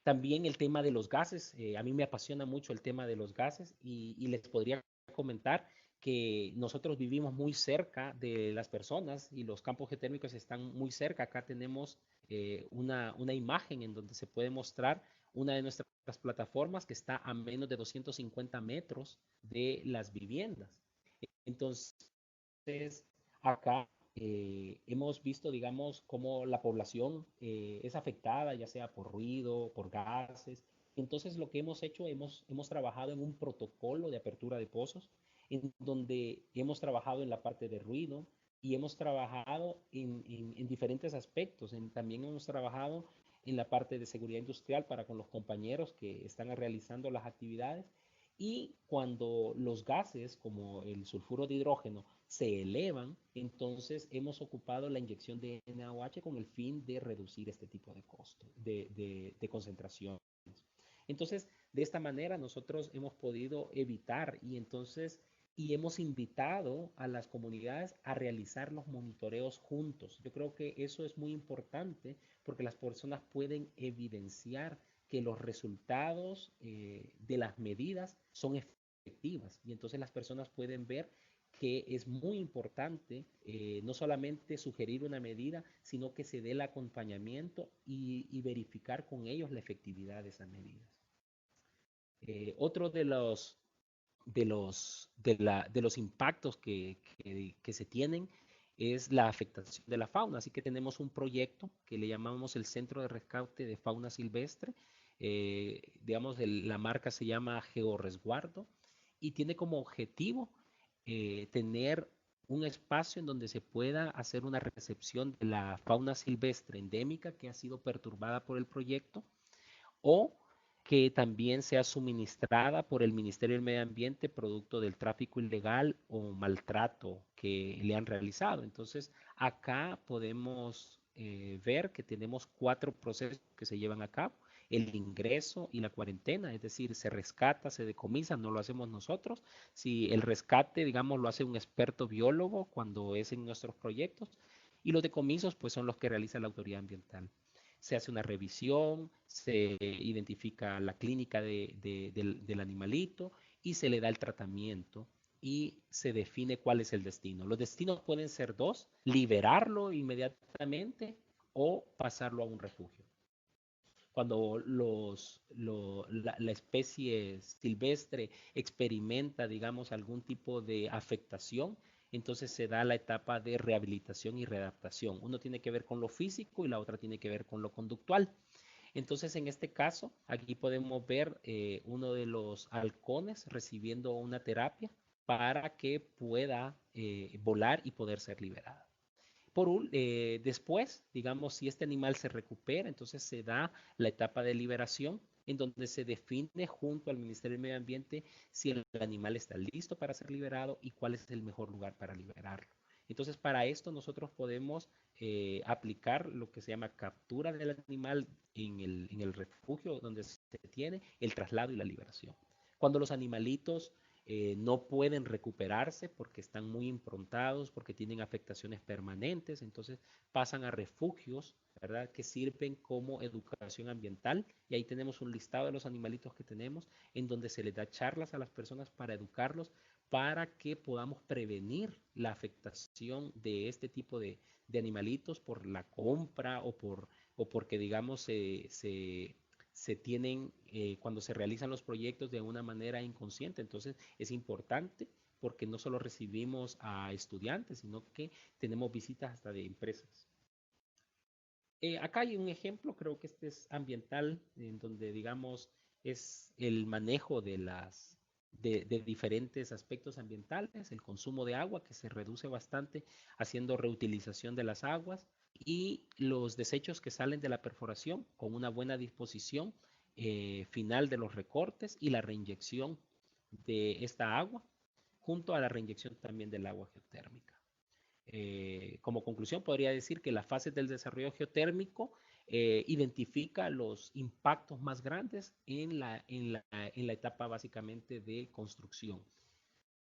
También el tema de los gases, a mí me apasiona mucho el tema de los gases y les podría comentar que nosotros vivimos muy cerca de las personas y los campos geotérmicos están muy cerca. Acá tenemos una imagen en donde se puede mostrar una de nuestras plataformas que está a menos de 250 metros de las viviendas. Entonces, acá hemos visto, digamos, cómo la población es afectada, ya sea por ruido, por gases. Entonces, lo que hemos hecho, hemos trabajado en un protocolo de apertura de pozos, en donde hemos trabajado en la parte de ruido y hemos trabajado en diferentes aspectos. También hemos trabajado en la parte de seguridad industrial para con los compañeros que están realizando las actividades. Y cuando los gases, como el sulfuro de hidrógeno, se elevan, entonces hemos ocupado la inyección de NaOH con el fin de reducir este tipo de costo, de concentraciones. Entonces, de esta manera nosotros hemos podido evitar y hemos invitado a las comunidades a realizar los monitoreos juntos. Yo creo que eso es muy importante porque las personas pueden evidenciar que los resultados de las medidas son efectivas y entonces las personas pueden ver que es muy importante no solamente sugerir una medida, sino que se dé el acompañamiento y verificar con ellos la efectividad de esas medidas. Otro de los impactos que se tienen es la afectación de la fauna. Así que tenemos un proyecto que le llamamos el Centro de Rescate de Fauna Silvestre. Digamos, la marca se llama Georresguardo y tiene como objetivo tener un espacio en donde se pueda hacer una recepción de la fauna silvestre endémica que ha sido perturbada por el proyecto o que también sea suministrada por el Ministerio del Medio Ambiente producto del tráfico ilegal o maltrato que le han realizado. Entonces, acá podemos ver que tenemos 4 procesos que se llevan a cabo. el ingreso y la cuarentena, es decir, se rescata, se decomisa, no lo hacemos nosotros. Si el rescate, digamos, lo hace un experto biólogo cuando es en nuestros proyectos, y los decomisos pues son los que realiza la autoridad ambiental. Se hace una revisión, se identifica la clínica del animalito y se le da el tratamiento y se define cuál es el destino. Los destinos pueden ser dos: liberarlo inmediatamente o pasarlo a un refugio. Cuando la especie silvestre experimenta, digamos, algún tipo de afectación, entonces se da la etapa de rehabilitación y readaptación. Uno tiene que ver con lo físico y la otra tiene que ver con lo conductual. Entonces, en este caso, aquí podemos ver uno de los halcones recibiendo una terapia para que pueda volar y poder ser liberado. Después, digamos, si este animal se recupera, entonces se da la etapa de liberación, en donde se define junto al Ministerio del Medio Ambiente si el animal está listo para ser liberado y cuál es el mejor lugar para liberarlo. Entonces, para esto nosotros podemos aplicar lo que se llama captura del animal en el refugio donde se tiene, el traslado y la liberación. Cuando los animalitos no pueden recuperarse porque están muy improntados, porque tienen afectaciones permanentes, entonces pasan a refugios, ¿verdad?, que sirven como educación ambiental, y ahí tenemos un listado de los animalitos que tenemos, en donde se les da charlas a las personas para educarlos, para que podamos prevenir la afectación de este tipo de animalitos por la compra o porque, digamos, se tienen cuando se realizan los proyectos de una manera inconsciente. Entonces es importante porque no solo recibimos a estudiantes, sino que tenemos visitas hasta de empresas. Acá hay un ejemplo, creo que este es ambiental, en donde, digamos, es el manejo de diferentes aspectos ambientales, el consumo de agua que se reduce bastante haciendo reutilización de las aguas, y los desechos que salen de la perforación con una buena disposición final de los recortes y la reinyección de esta agua, junto a la reinyección también del agua geotérmica. Como conclusión, podría decir que la fase del desarrollo geotérmico identifica los impactos más grandes en la etapa básicamente de construcción.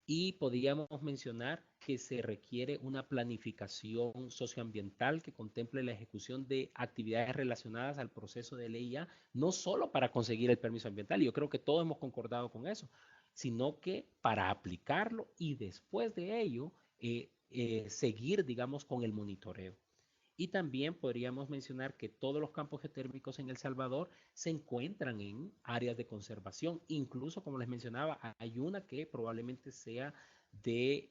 Y podríamos mencionar que se requiere una planificación socioambiental que contemple la ejecución de actividades relacionadas al proceso de LIA, no solo para conseguir el permiso ambiental, y yo creo que todos hemos concordado con eso, sino que para aplicarlo y después de ello seguir, digamos, con el monitoreo. Y también podríamos mencionar que todos los campos geotérmicos en El Salvador se encuentran en áreas de conservación. Incluso, como les mencionaba, hay una que probablemente sea de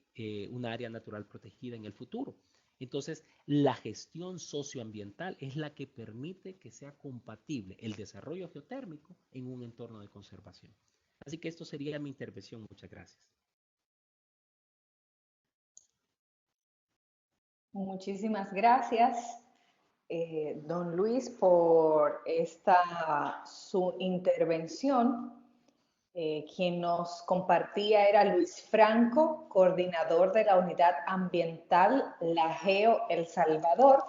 un área natural protegida en el futuro. Entonces, la gestión socioambiental es la que permite que sea compatible el desarrollo geotérmico en un entorno de conservación. Así que esto sería mi intervención. Muchas gracias. Muchísimas gracias, don Luis, por su intervención. Quien nos compartía era Luis Franco, coordinador de la Unidad Ambiental La Geo El Salvador.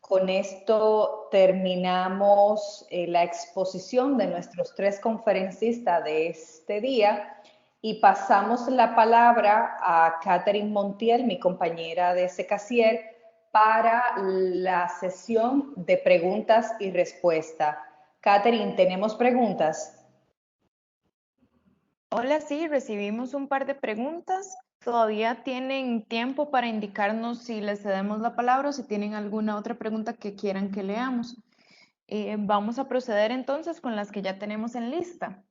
Con esto terminamos la exposición de nuestros 3 conferencistas de este día. Y pasamos la palabra a Catherine Montiel, mi compañera de Secasier, para la sesión de preguntas y respuestas. Catherine, ¿tenemos preguntas? Hola, sí, recibimos un par de preguntas. Todavía tienen tiempo para indicarnos si les cedemos la palabra o si tienen alguna otra pregunta que quieran que leamos. Vamos a proceder entonces con las que ya tenemos en lista.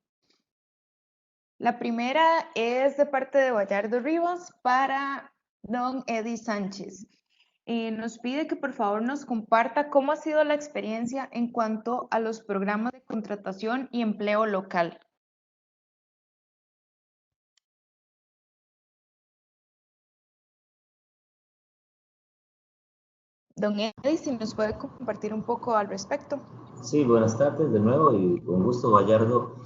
La primera es de parte de Bayardo Rivas para don Eddie Sánchez. Nos pide que por favor nos comparta cómo ha sido la experiencia en cuanto a los programas de contratación y empleo local. Don Eddie, si nos puede compartir un poco al respecto. Sí, buenas tardes de nuevo y con gusto, Bayardo.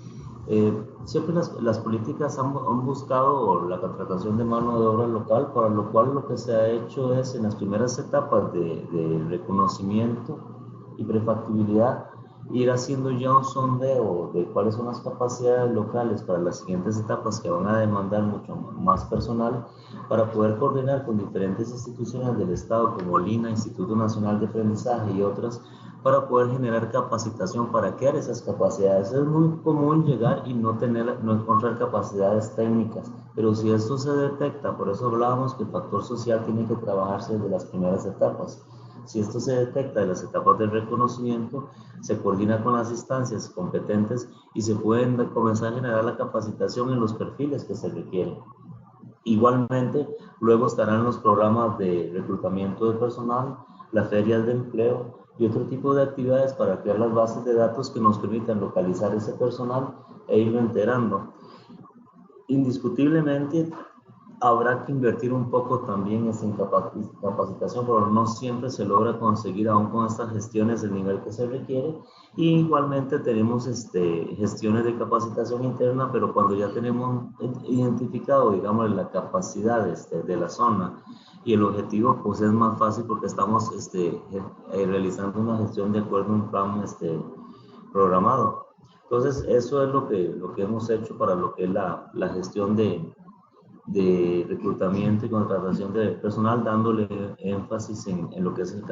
Siempre las políticas han buscado la contratación de mano de obra local, para lo cual lo que se ha hecho es, en las primeras etapas de reconocimiento y prefactibilidad, ir haciendo ya un sondeo de cuáles son las capacidades locales para las siguientes etapas que van a demandar mucho más personal para poder coordinar con diferentes instituciones del Estado como LINA, Instituto Nacional de Aprendizaje y otras para poder generar capacitación para crear esas capacidades. Es muy común llegar y no encontrar capacidades técnicas, pero si esto se detecta, por eso hablábamos que el factor social tiene que trabajarse desde las primeras etapas. Si esto se detecta en las etapas del reconocimiento, se coordina con las instancias competentes y se pueden comenzar a generar la capacitación en los perfiles que se requieren. Igualmente, luego estarán los programas de reclutamiento de personal, las ferias de empleo y otro tipo de actividades para crear las bases de datos que nos permitan localizar ese personal e irlo enterando. Indiscutiblemente, habrá que invertir un poco también en capacitación, pero no siempre se logra conseguir aún con estas gestiones el nivel que se requiere. Y igualmente tenemos gestiones de capacitación interna, pero cuando ya tenemos identificado, digamos, la capacidad de la zona y el objetivo, pues es más fácil porque estamos realizando una gestión de acuerdo a un plan programado. Entonces, eso es lo que hemos hecho para lo que es la gestión de reclutamiento y contratación de personal, dándole énfasis en lo que es el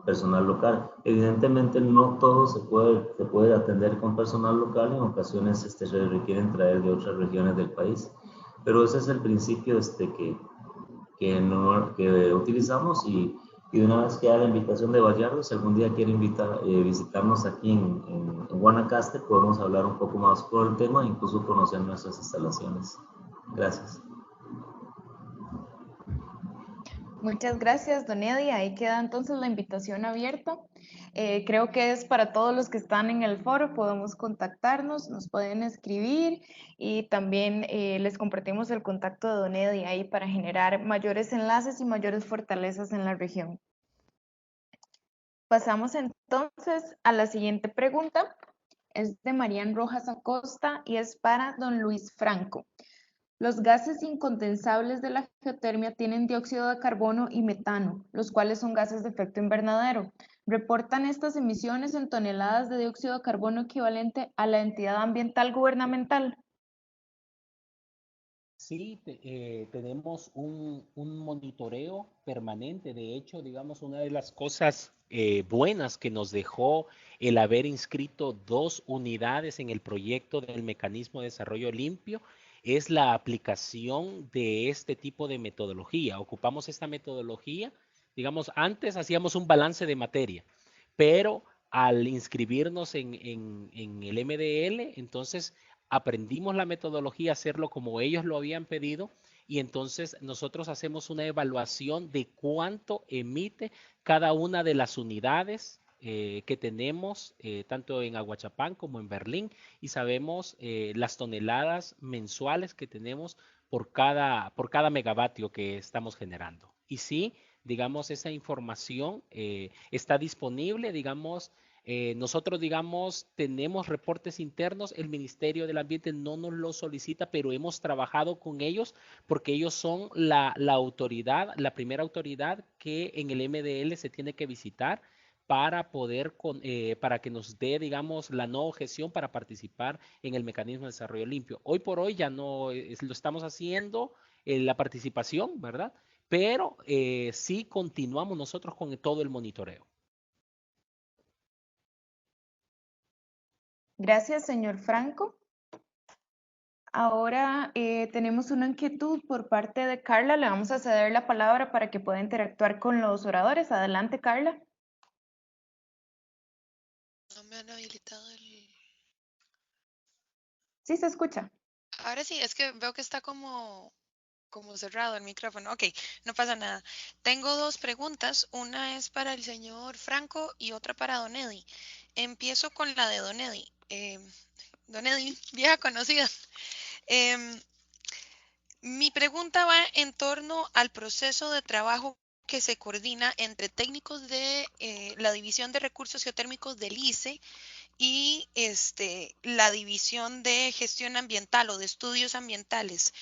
personal local. Evidentemente no todo se puede atender con personal local, en ocasiones se requieren traer de otras regiones del país, pero ese es el principio que utilizamos y de una vez que da la invitación de Vallardo, si algún día quiere visitarnos aquí en Guanacaste, podemos hablar un poco más por el tema e incluso conocer nuestras instalaciones. Gracias. Muchas gracias, don Eddie. Ahí queda entonces la invitación abierta. Creo que es para todos los que están en el foro. Podemos contactarnos, nos pueden escribir y también les compartimos el contacto de don Eddie ahí para generar mayores enlaces y mayores fortalezas en la región. Pasamos entonces a la siguiente pregunta. Es de Marian Rojas Acosta y es para don Luis Franco. Los gases incondensables de la geotermia tienen dióxido de carbono y metano, los cuales son gases de efecto invernadero. ¿Reportan estas emisiones en toneladas de dióxido de carbono equivalente a la entidad ambiental gubernamental? Sí, tenemos un monitoreo permanente. De hecho, digamos, una de las cosas buenas que nos dejó el haber inscrito 2 unidades en el proyecto del Mecanismo de Desarrollo Limpio es la aplicación de este tipo de metodología. Ocupamos esta metodología, digamos, antes hacíamos un balance de materia, pero al inscribirnos en el MDL, entonces aprendimos la metodología, hacerlo como ellos lo habían pedido y entonces nosotros hacemos una evaluación de cuánto emite cada una de las unidades que tenemos, tanto en Aguachapán como en Berlín, y sabemos las toneladas mensuales que tenemos por cada megavatio que estamos generando. Y sí, digamos, esa información está disponible, digamos, nosotros, digamos, tenemos reportes internos, el Ministerio del Ambiente no nos lo solicita, pero hemos trabajado con ellos porque ellos son la autoridad, la primera autoridad que en el MDL se tiene que visitar para poder, para que nos dé, digamos, la no objeción para participar en el mecanismo de desarrollo limpio. Hoy por hoy ya no lo estamos haciendo, la participación, ¿verdad? Pero sí continuamos nosotros con todo el monitoreo. Gracias, señor Franco. Ahora tenemos una inquietud por parte de Carla. Le vamos a ceder la palabra para que pueda interactuar con los oradores. Adelante, Carla. No me han habilitado el... Sí, se escucha. Ahora sí, es que veo que está como cerrado el micrófono. Ok, no pasa nada. Tengo 2 preguntas. Una es para el señor Franco y otra para Don Eddie. Empiezo con la de Don Eddie. Don Eddie, vieja conocida. Em, Mi pregunta va en torno al proceso de trabajo que se coordina entre técnicos de la División de Recursos Geotérmicos del ICE y la División de Gestión Ambiental o de Estudios Ambientales.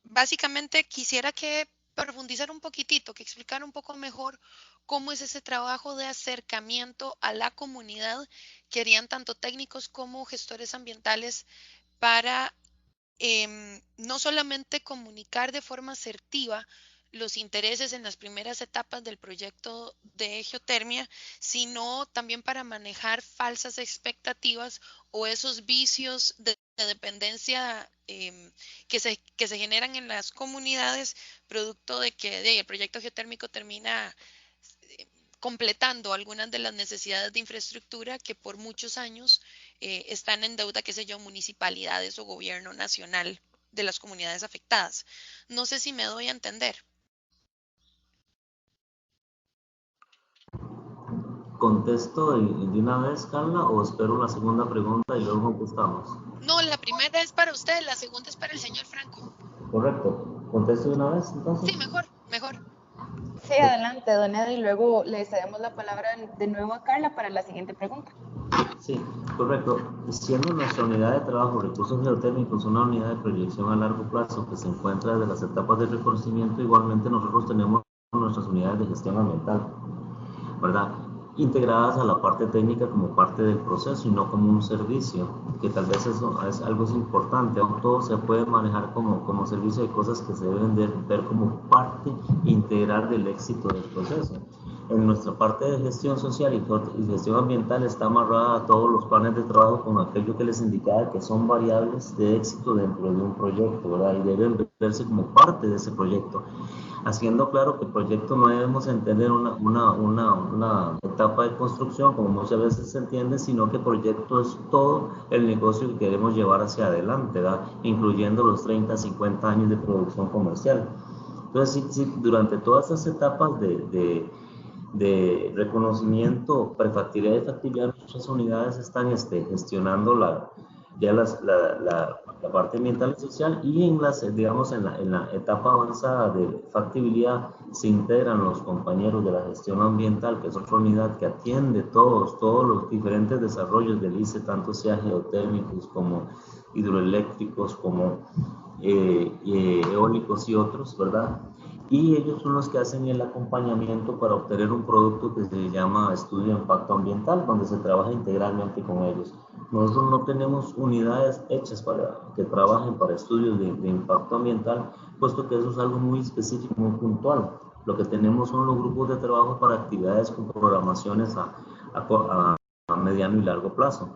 Básicamente quisiera que profundizar un poquitito, que explicar un poco mejor cómo es ese trabajo de acercamiento a la comunidad que harían tanto técnicos como gestores ambientales para no solamente comunicar de forma asertiva los intereses en las primeras etapas del proyecto de geotermia, sino también para manejar falsas expectativas o esos vicios de dependencia que se generan en las comunidades, producto de que el proyecto geotérmico termina completando algunas de las necesidades de infraestructura que por muchos años están en deuda, qué sé yo, municipalidades o gobierno nacional de las comunidades afectadas. No sé si me doy a entender. ¿Contesto de una vez, Carla, o espero la segunda pregunta y luego contestamos? No, la primera es para usted, la segunda es para el señor Franco. Correcto. ¿Contesto de una vez, entonces? Sí, mejor, mejor. Sí, adelante, don Eddie, y luego le cedemos la palabra de nuevo a Carla para la siguiente pregunta. Sí, correcto. Siendo nuestra unidad de trabajo recursos geotérmicos una unidad de proyección a largo plazo que se encuentra desde las etapas de reconocimiento, igualmente nosotros tenemos nuestras unidades de gestión ambiental, ¿verdad? Integradas a la parte técnica como parte del proceso y no como un servicio, que tal vez eso es algo importante. Todo se puede manejar como servicio de cosas que se deben de ver como parte integral del éxito del proceso. En nuestra parte de gestión social y gestión ambiental está amarrada a todos los planes de trabajo con aquello que les indicaba que son variables de éxito dentro de un proyecto, ¿verdad? Y deben verse como parte de ese proyecto, haciendo claro que el proyecto no debemos entender una etapa de construcción como muchas veces se entiende, sino que el proyecto es todo el negocio que queremos llevar hacia adelante, ¿verdad? Incluyendo los 30, 50 años de producción comercial. Entonces, sí, durante todas esas etapas de reconocimiento, prefactibilidad y factibilidad, nuestras unidades están gestionando la parte ambiental y social, y en digamos, en la etapa avanzada de factibilidad se integran los compañeros de la gestión ambiental, que es otra unidad que atiende todos los diferentes desarrollos del ICE, tanto sea geotérmicos como hidroeléctricos, como eólicos y otros, ¿verdad? Y ellos son los que hacen el acompañamiento para obtener un producto que se llama estudio de impacto ambiental, donde se trabaja integralmente con ellos. Nosotros no tenemos unidades hechas que trabajen para estudios de impacto ambiental, puesto que eso es algo muy específico, muy puntual. Lo que tenemos son los grupos de trabajo para actividades con programaciones a mediano y largo plazo.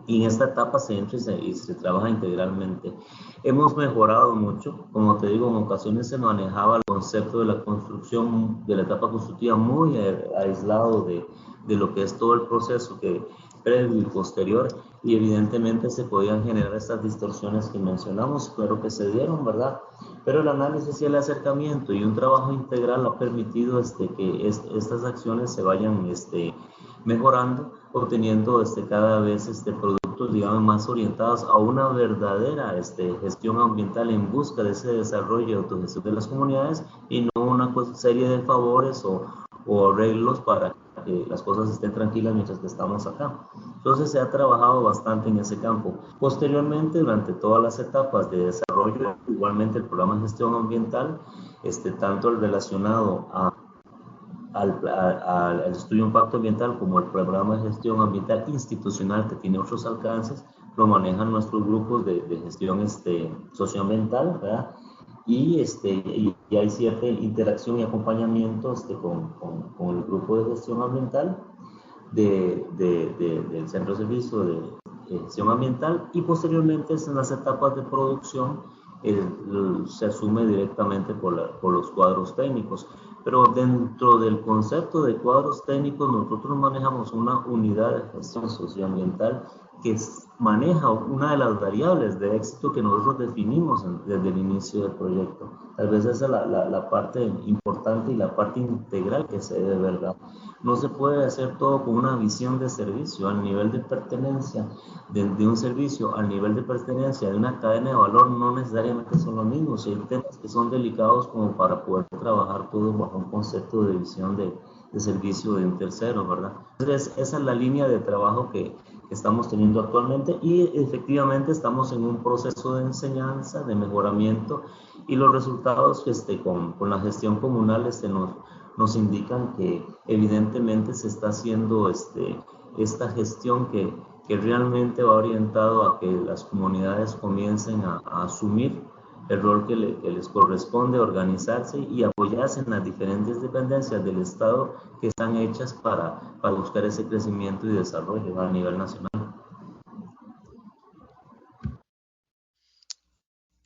Y en esta etapa se entra y se trabaja integralmente. Hemos mejorado mucho, como te digo, en ocasiones se manejaba el concepto de la construcción, de la etapa constructiva muy aislado de lo que es todo el proceso previo y posterior, y evidentemente se podían generar estas distorsiones que mencionamos, claro que se dieron, ¿verdad? Pero el análisis y el acercamiento y un trabajo integral ha permitido que estas acciones se vayan mejorando, obteniendo cada vez productos, digamos, más orientados a una verdadera gestión ambiental en busca de ese desarrollo y autogestión de las comunidades, y no una serie de favores o arreglos para que las cosas estén tranquilas mientras que estamos acá. Entonces se ha trabajado bastante en ese campo. Posteriormente, durante todas las etapas de desarrollo, igualmente el programa de gestión ambiental, tanto el relacionado al estudio de impacto ambiental como el programa de gestión ambiental institucional, que tiene otros alcances, lo manejan nuestros grupos de gestión socioambiental, ¿verdad? Y hay cierta interacción y acompañamiento con el grupo de gestión ambiental del centro de servicio de gestión ambiental, y posteriormente en las etapas de producción se asume directamente por los cuadros técnicos. Pero dentro del concepto de cuadros técnicos, nosotros manejamos una unidad de gestión socioambiental que maneja una de las variables de éxito que nosotros definimos desde el inicio del proyecto. Tal vez esa es la parte importante y la parte integral que se debe, ¿verdad? No se puede hacer todo con una visión de servicio. Al nivel de pertenencia de un servicio, al nivel de pertenencia de una cadena de valor, no necesariamente son los mismos. Hay temas que son delicados como para poder trabajar todo bajo un concepto de visión de servicio de un tercero, ¿verdad? Entonces, esa es la línea de trabajo que estamos teniendo actualmente, y efectivamente estamos en un proceso de enseñanza, de mejoramiento, y los resultados con la gestión comunal nos indican que evidentemente se está haciendo esta gestión que realmente va orientado a que las comunidades comiencen a asumir el rol que les corresponde, organizarse y apoyarse en las diferentes dependencias del Estado que están hechas para buscar ese crecimiento y desarrollo a nivel nacional.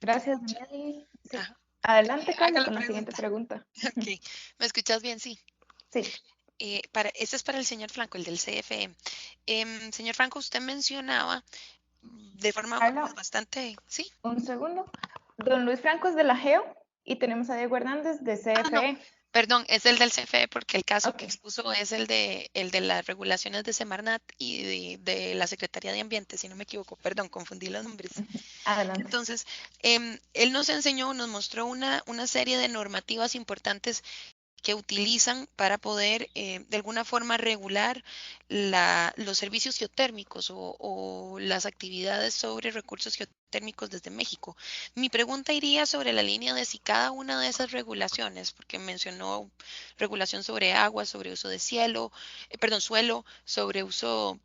Gracias, Nelly. Sí. Ah, Adelante, Carla, haga con la la siguiente pregunta. Ok, ¿me escuchas bien? Sí. Sí. Este es para el señor Franco, el del CFE. Señor Franco, usted mencionaba de forma Carla, bastante, ¿sí? un segundo. Don Luis Franco es de la GEO y tenemos a Diego Hernández de Ah, no, CFE. perdón, es el del CFE porque el caso que Ok, expuso es el de las regulaciones de Semarnat y de la Secretaría de Ambiente, si no me equivoco. Perdón, confundí los nombres. adelante. Entonces, él nos enseñó, nos mostró una serie de normativas importantes que utilizan para poder de alguna forma regular los servicios geotérmicos o las actividades sobre recursos geotérmicos desde México. Mi pregunta iría sobre la línea de si cada una de esas regulaciones, porque mencionó regulación sobre agua, sobre uso de cielo, perdón, suelo, sobre uso,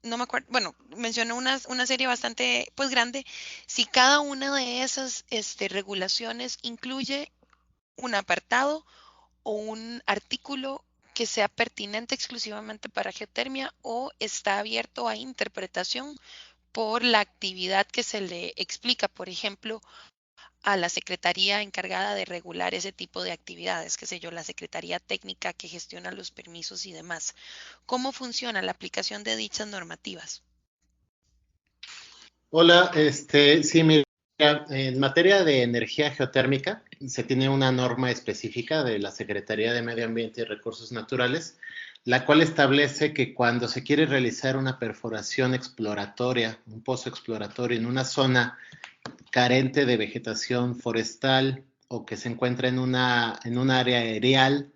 no me acuerdo, bueno, mencionó una serie bastante pues grande, si cada una de esas regulaciones incluye un apartado o un artículo que sea pertinente exclusivamente para geotermia o está abierto a interpretación por la actividad que se le explica, por ejemplo, a la secretaría encargada de regular ese tipo de actividades, qué sé yo, la secretaría técnica que gestiona los permisos y demás. ¿Cómo funciona la aplicación de dichas normativas? Hola, sí, mira, en materia de energía geotérmica se tiene una norma específica de la Secretaría de Medio Ambiente y Recursos Naturales, la cual establece que cuando se quiere realizar una perforación exploratoria, un pozo exploratorio en una zona carente de vegetación forestal o que se encuentra en un área areal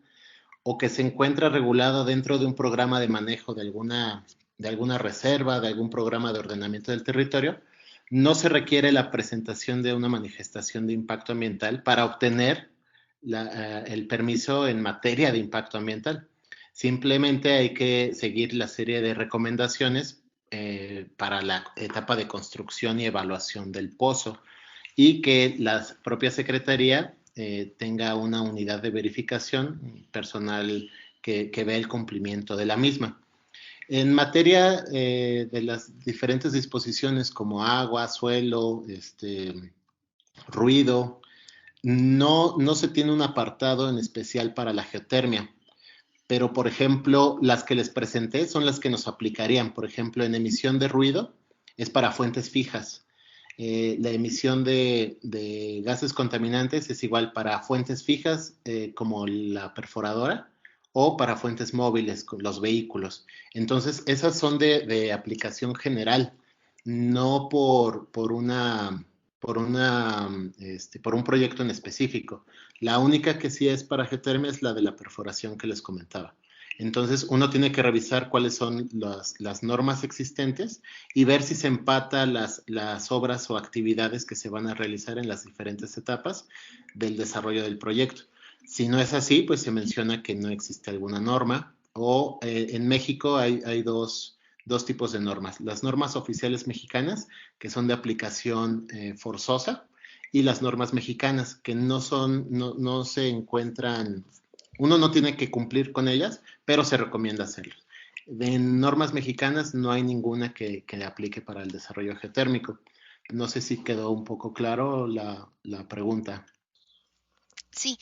o que se encuentra regulado dentro de un programa de manejo de alguna reserva, de algún programa de ordenamiento del territorio, no se requiere la presentación de una manifestación de impacto ambiental para obtener el permiso en materia de impacto ambiental. Simplemente hay que seguir la serie de recomendaciones para la etapa de construcción y evaluación del pozo y que la propia Secretaría tenga una unidad de verificación personal que vea el cumplimiento de la misma. En materia de las diferentes disposiciones como agua, suelo, ruido, no se tiene un apartado en especial para la geotermia, pero por ejemplo, las que les presenté son las que nos aplicarían. Por ejemplo, en emisión de ruido es para fuentes fijas. La emisión de gases contaminantes es igual para fuentes fijas como la perforadora o para fuentes móviles, los vehículos. Entonces, esas son de aplicación general, no por un proyecto en específico. La única que sí es para geotermia es la de la perforación que les comentaba. Entonces, uno tiene que revisar cuáles son las normas existentes y ver si se empata las obras o actividades que se van a realizar en las diferentes etapas del desarrollo del proyecto. Si no es así, pues se menciona que no existe alguna norma o en México hay dos tipos de normas. Las normas oficiales mexicanas, que son de aplicación forzosa, y las normas mexicanas, que no se encuentran, uno no tiene que cumplir con ellas, pero se recomienda hacerlo. En normas mexicanas no hay ninguna que aplique para el desarrollo geotérmico. No sé si quedó un poco claro la pregunta. Sí,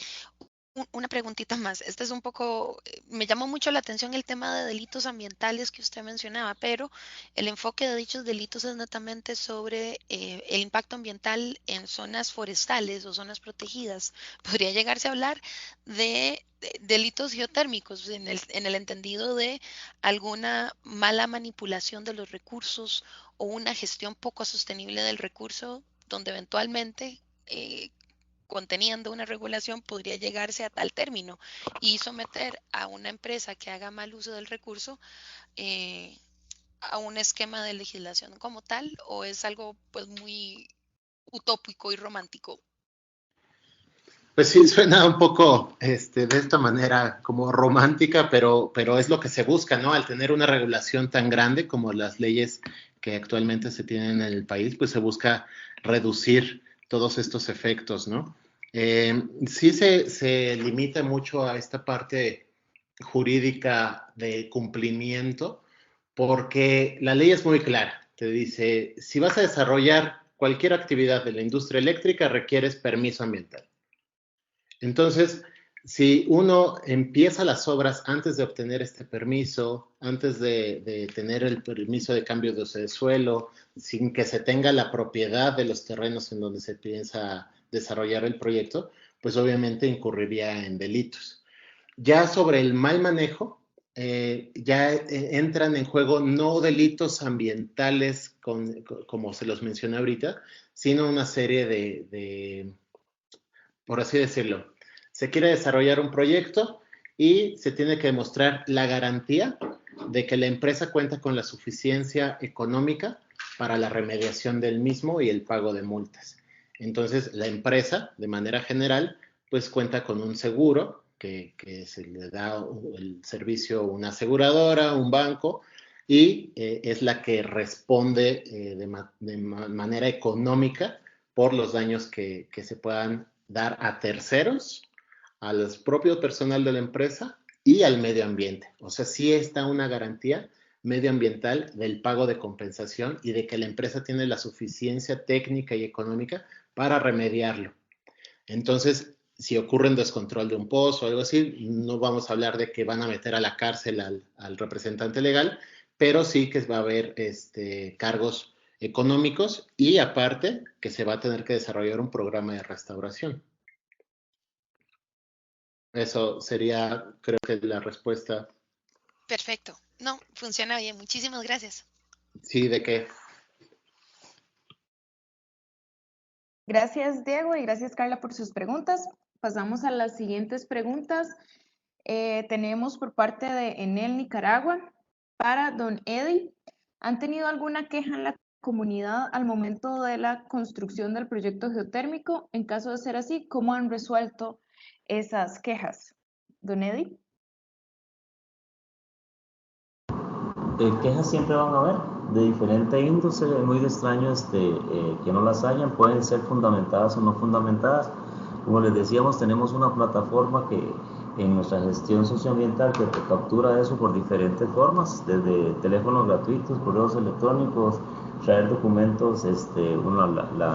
una preguntita más. Este es un poco, me llamó mucho la atención el tema de delitos ambientales que usted mencionaba, pero el enfoque de dichos delitos es netamente sobre el impacto ambiental en zonas forestales o zonas protegidas. Podría llegarse a hablar de delitos geotérmicos en el entendido de alguna mala manipulación de los recursos o una gestión poco sostenible del recurso, donde eventualmente conteniendo una regulación podría llegarse a tal término y someter a una empresa que haga mal uso del recurso a un esquema de legislación como tal, o es algo pues muy utópico y romántico? Pues sí, suena un poco de esta manera como romántica, pero es lo que se busca, ¿no? Al tener una regulación tan grande como las leyes que actualmente se tienen en el país, pues se busca reducir todos estos efectos, ¿no? Sí se limita mucho a esta parte jurídica de cumplimiento, porque la ley es muy clara. Te dice, si vas a desarrollar cualquier actividad de la industria eléctrica, requieres permiso ambiental. Entonces, si uno empieza las obras antes de obtener este permiso, antes de tener el permiso de cambio de uso de suelo, sin que se tenga la propiedad de los terrenos en donde se piensa desarrollar el proyecto, pues obviamente incurriría en delitos. Ya sobre el mal manejo, ya entran en juego no delitos ambientales como se los mencioné ahorita, sino una serie por así decirlo, se quiere desarrollar un proyecto y se tiene que demostrar la garantía de que la empresa cuenta con la suficiencia económica para la remediación del mismo y el pago de multas. Entonces, la empresa, de manera general, pues cuenta con un seguro que se le da el servicio a una aseguradora, un banco, y es la que responde de manera económica por los daños que se puedan dar a terceros, al propio personal de la empresa y al medio ambiente. O sea, sí está una garantía medioambiental del pago de compensación y de que la empresa tiene la suficiencia técnica y económica para remediarlo. Entonces, si ocurre un descontrol de un pozo o algo así, no vamos a hablar de que van a meter a la cárcel al representante legal, pero sí que va a haber cargos económicos y aparte que se va a tener que desarrollar un programa de restauración. Eso sería, creo que la respuesta. Perfecto. No, funciona bien. Muchísimas gracias. Sí, ¿de qué? Gracias, Diego, y gracias, Carla, por sus preguntas. Pasamos a las siguientes preguntas. Tenemos por parte de Enel Nicaragua para don Eddie. ¿Han tenido alguna queja en la comunidad al momento de la construcción del proyecto geotérmico? En caso de ser así, ¿cómo han resuelto esas quejas? Don Eddie. Quejas siempre van a haber, de diferente índole, es muy extraño que no las hayan, pueden ser fundamentadas o no fundamentadas. Como les decíamos, tenemos una plataforma que en nuestra gestión socioambiental que captura eso por diferentes formas, desde teléfonos gratuitos, correos electrónicos, traer documentos, la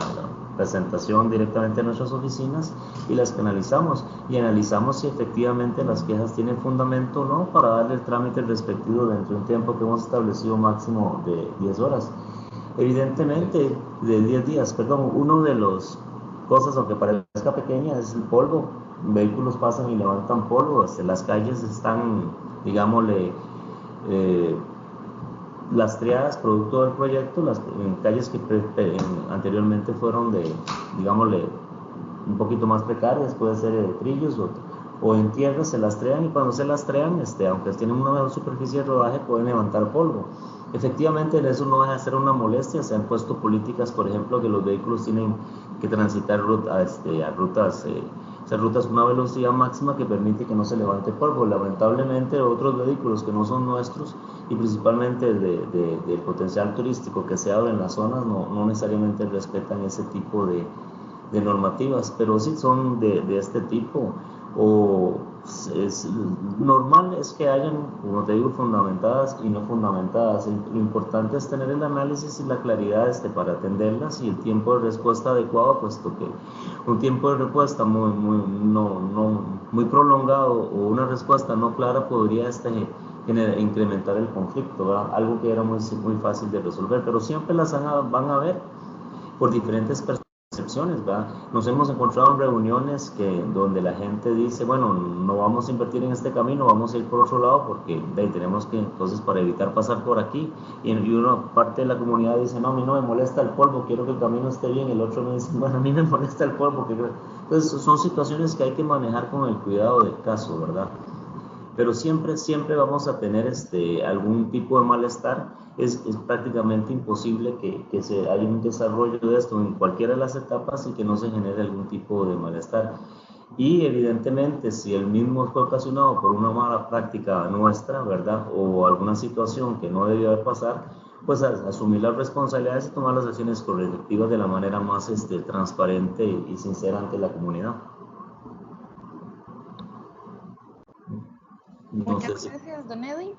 presentación directamente a nuestras oficinas y las canalizamos y analizamos si efectivamente las quejas tienen fundamento o no para darle el trámite respectivo dentro de un tiempo que hemos establecido máximo de 10 horas. Evidentemente, de 10 días, perdón, uno de los cosas, aunque parezca pequeña, es el polvo. Vehículos pasan y levantan polvo, las calles están, digámosle, lastreadas producto del proyecto, las calles que anteriormente fueron digámosle, un poquito más precarias, puede ser de trillos o en tierra, se lastrean y cuando se lastrean, aunque tienen una mejor superficie de rodaje, pueden levantar polvo. Efectivamente, eso no deja de ser una molestia. Se han puesto políticas, por ejemplo, que los vehículos tienen que transitar a rutas a una velocidad máxima que permite que no se levante polvo. Lamentablemente, otros vehículos que no son nuestros y principalmente del potencial turístico que se abre en las zonas no necesariamente respetan ese tipo de normativas, pero sí son de este tipo. O es normal es que hayan, como te digo, fundamentadas y no fundamentadas. Lo importante es tener el análisis y la claridad para atenderlas y el tiempo de respuesta adecuado, puesto que un tiempo de respuesta muy prolongado o una respuesta no clara podría incrementar el conflicto, ¿verdad? Algo que era muy fácil de resolver, pero siempre las van a ver por diferentes percepciones, ¿verdad? Nos hemos encontrado en reuniones donde la gente dice, bueno, no vamos a invertir en este camino, vamos a ir por otro lado porque tenemos que, entonces, para evitar pasar por aquí, y una parte de la comunidad dice, no, a mí no me molesta el polvo, quiero que el camino esté bien, el otro me dice, bueno, a mí me molesta el polvo. Entonces son situaciones que hay que manejar con el cuidado del caso, ¿verdad? Pero siempre vamos a tener algún tipo de malestar es prácticamente imposible que se haya un desarrollo de esto en cualquiera de las etapas y que no se genere algún tipo de malestar. Y evidentemente, si el mismo fue ocasionado por una mala práctica nuestra, ¿verdad? O alguna situación que no debió de pasar, pues asumir las responsabilidades y tomar las acciones correctivas de la manera más transparente y sincera ante la comunidad. No sé Muchas si... gracias, don Eddy,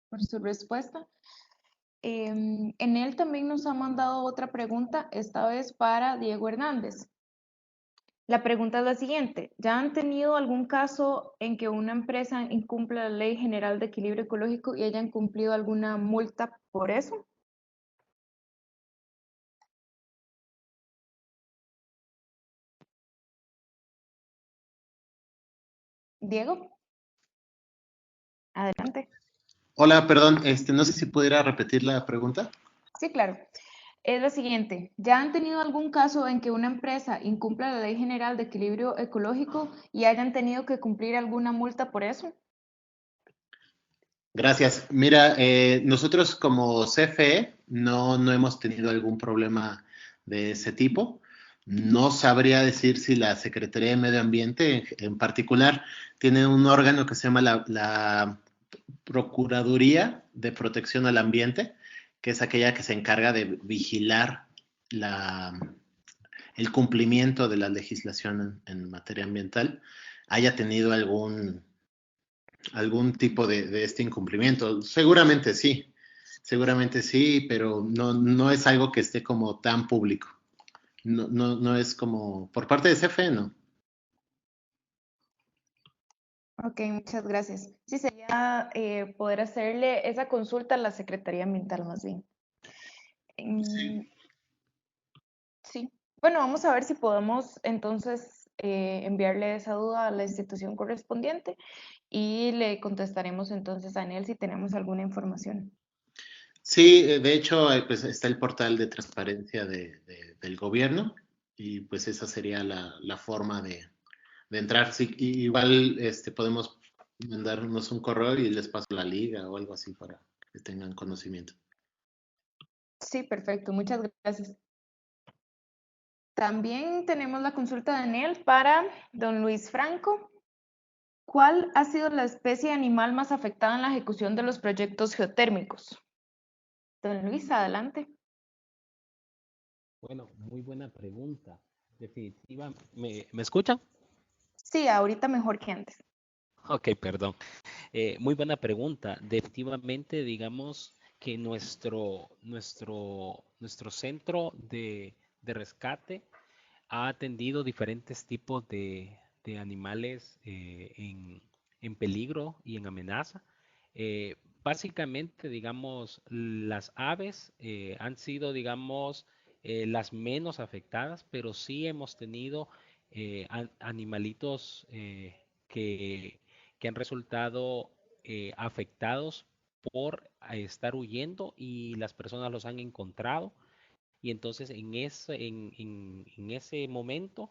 por su respuesta. En él también nos ha mandado otra pregunta, esta vez para Diego Hernández. La pregunta es la siguiente: ¿ya han tenido algún caso en que una empresa incumpla la Ley General de Equilibrio Ecológico y hayan cumplido alguna multa por eso? Diego, adelante. Hola, perdón, no sé si pudiera repetir la pregunta. Sí, claro. Es la siguiente: ¿ya han tenido algún caso en que una empresa incumpla la Ley General de Equilibrio Ecológico y hayan tenido que cumplir alguna multa por eso? Gracias. Mira, nosotros como CFE no hemos tenido algún problema de ese tipo. No sabría decir si la Secretaría de Medio Ambiente en particular tiene un órgano que se llama la Procuraduría de Protección al Ambiente, que es aquella que se encarga de vigilar la, el cumplimiento de la legislación en materia ambiental, haya tenido algún tipo de este incumplimiento. Seguramente sí, pero no es algo que esté como tan público. No es como, por parte de CFE, no. Ok, muchas gracias. Sí, sería poder hacerle esa consulta a la Secretaría Ambiental más bien. Sí. Sí. Bueno, vamos a ver si podemos entonces enviarle esa duda a la institución correspondiente y le contestaremos entonces a Anel si tenemos alguna información. Sí, de hecho, pues está el portal de transparencia del gobierno y pues esa sería la forma de entrar. Sí, igual podemos mandarnos un correo y les paso la liga o algo así para que tengan conocimiento. Sí, perfecto. Muchas gracias. También tenemos la consulta de Anel para don Luis Franco. ¿Cuál ha sido la especie animal más afectada en la ejecución de los proyectos geotérmicos? Don Luis, adelante. Bueno, muy buena pregunta. Definitiva, ¿me escuchan? Sí, ahorita mejor que antes. Ok, perdón. Muy buena pregunta. Definitivamente, digamos que nuestro centro de rescate ha atendido diferentes tipos de animales en peligro y en amenaza. Básicamente, digamos, las aves han sido, digamos, las menos afectadas, pero sí hemos tenido animalitos que, que han resultado afectados por estar huyendo y las personas los han encontrado y entonces en ese momento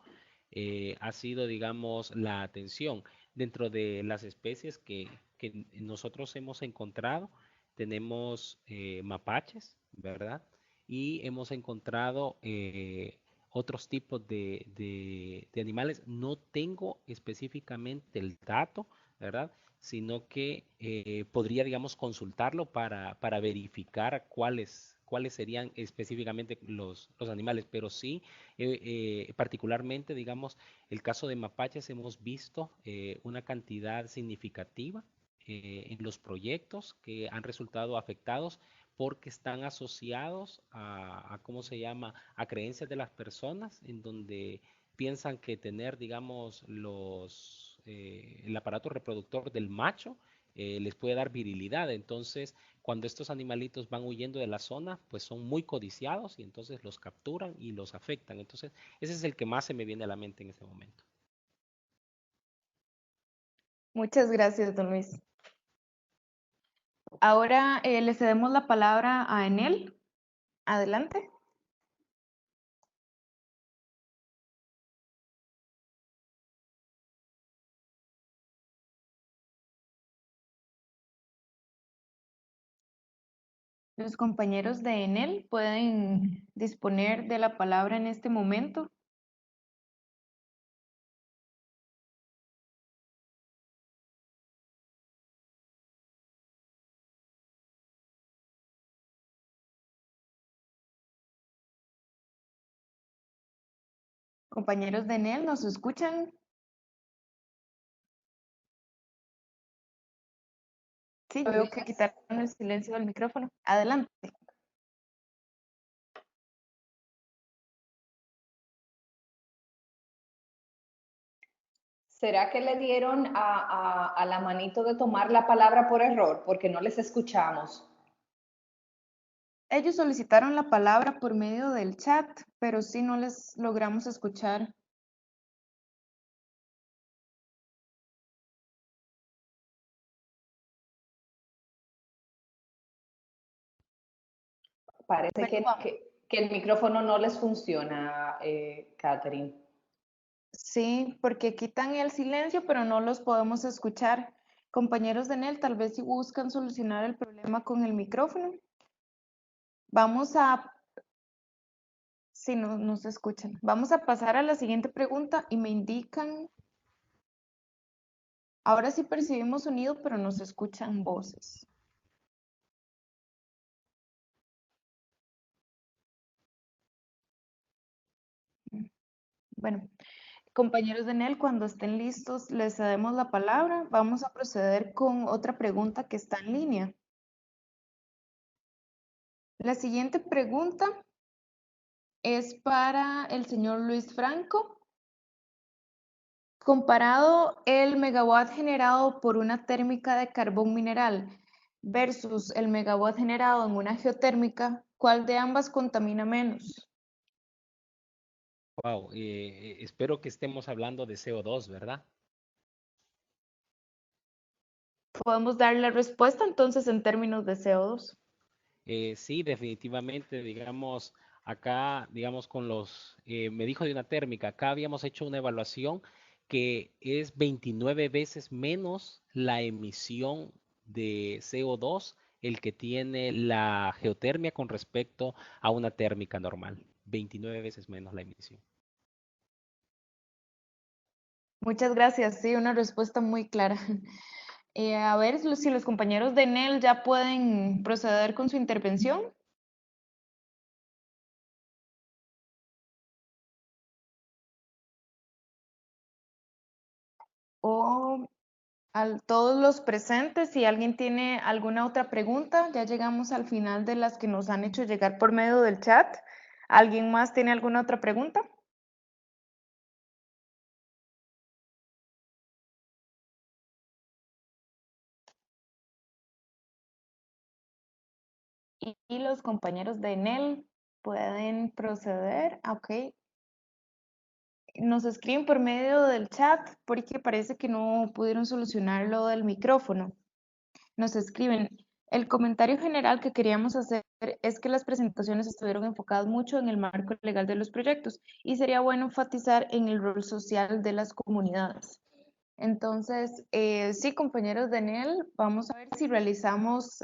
ha sido, digamos, la atención. Dentro de las especies que nosotros hemos encontrado, tenemos mapaches, ¿verdad? Y hemos encontrado otros tipos de animales. No tengo específicamente el dato, ¿verdad? Sino que podría, digamos, consultarlo para verificar cuáles serían específicamente los animales, pero sí, particularmente, digamos, el caso de mapaches hemos visto una cantidad significativa en los proyectos que han resultado afectados porque están asociados ¿cómo se llama?, a creencias de las personas en donde piensan que tener, digamos, el aparato reproductor del macho les puede dar virilidad. Entonces, cuando estos animalitos van huyendo de la zona, pues son muy codiciados y entonces los capturan y los afectan. Entonces, ese es el que más se me viene a la mente en este momento. Muchas gracias, don Luis. Ahora le cedemos la palabra a Enel. Adelante. Los compañeros de Enel pueden disponer de la palabra en este momento. Compañeros de Enel, ¿nos escuchan? Sí, yo veo que quitaron el silencio del micrófono. Adelante. ¿Será que le dieron a la manito de tomar la palabra por error? Porque no les escuchamos. Ellos solicitaron la palabra por medio del chat, pero sí no les logramos escuchar. Parece que el micrófono no les funciona, Catherine. Sí, porque quitan el silencio, pero no los podemos escuchar. Compañeros de Enel, tal vez si buscan solucionar el problema con el micrófono. Vamos a, si no se escuchan, vamos a pasar a la siguiente pregunta y me indican, ahora sí percibimos sonido, pero no se escuchan voces. Bueno, compañeros de Enel, cuando estén listos, les cedemos la palabra. Vamos a proceder con otra pregunta que está en línea. La siguiente pregunta es para el señor Luis Franco. Comparado el megawatt generado por una térmica de carbón mineral versus el megawatt generado en una geotérmica, ¿cuál de ambas contamina menos? Wow, espero que estemos hablando de CO2, ¿verdad? Podemos dar la respuesta entonces en términos de CO2. Sí, definitivamente, digamos, acá, digamos, me dijo de una térmica, acá habíamos hecho una evaluación que es 29 veces menos la emisión de CO2 el que tiene la geotermia con respecto a una térmica normal. 29 veces menos la emisión. Muchas gracias, sí, una respuesta muy clara. A ver si los compañeros de Enel ya pueden proceder con su intervención. O a todos los presentes, si alguien tiene alguna otra pregunta, ya llegamos al final de las que nos han hecho llegar por medio del chat. ¿Alguien más tiene alguna otra pregunta? Y los compañeros de Enel pueden proceder. Ok. Nos escriben por medio del chat porque parece que no pudieron solucionar lo del micrófono. Nos escriben, el comentario general que queríamos hacer es que las presentaciones estuvieron enfocadas mucho en el marco legal de los proyectos y sería bueno enfatizar en el rol social de las comunidades. Entonces, sí, compañeros de Enel, vamos a ver si realizamos,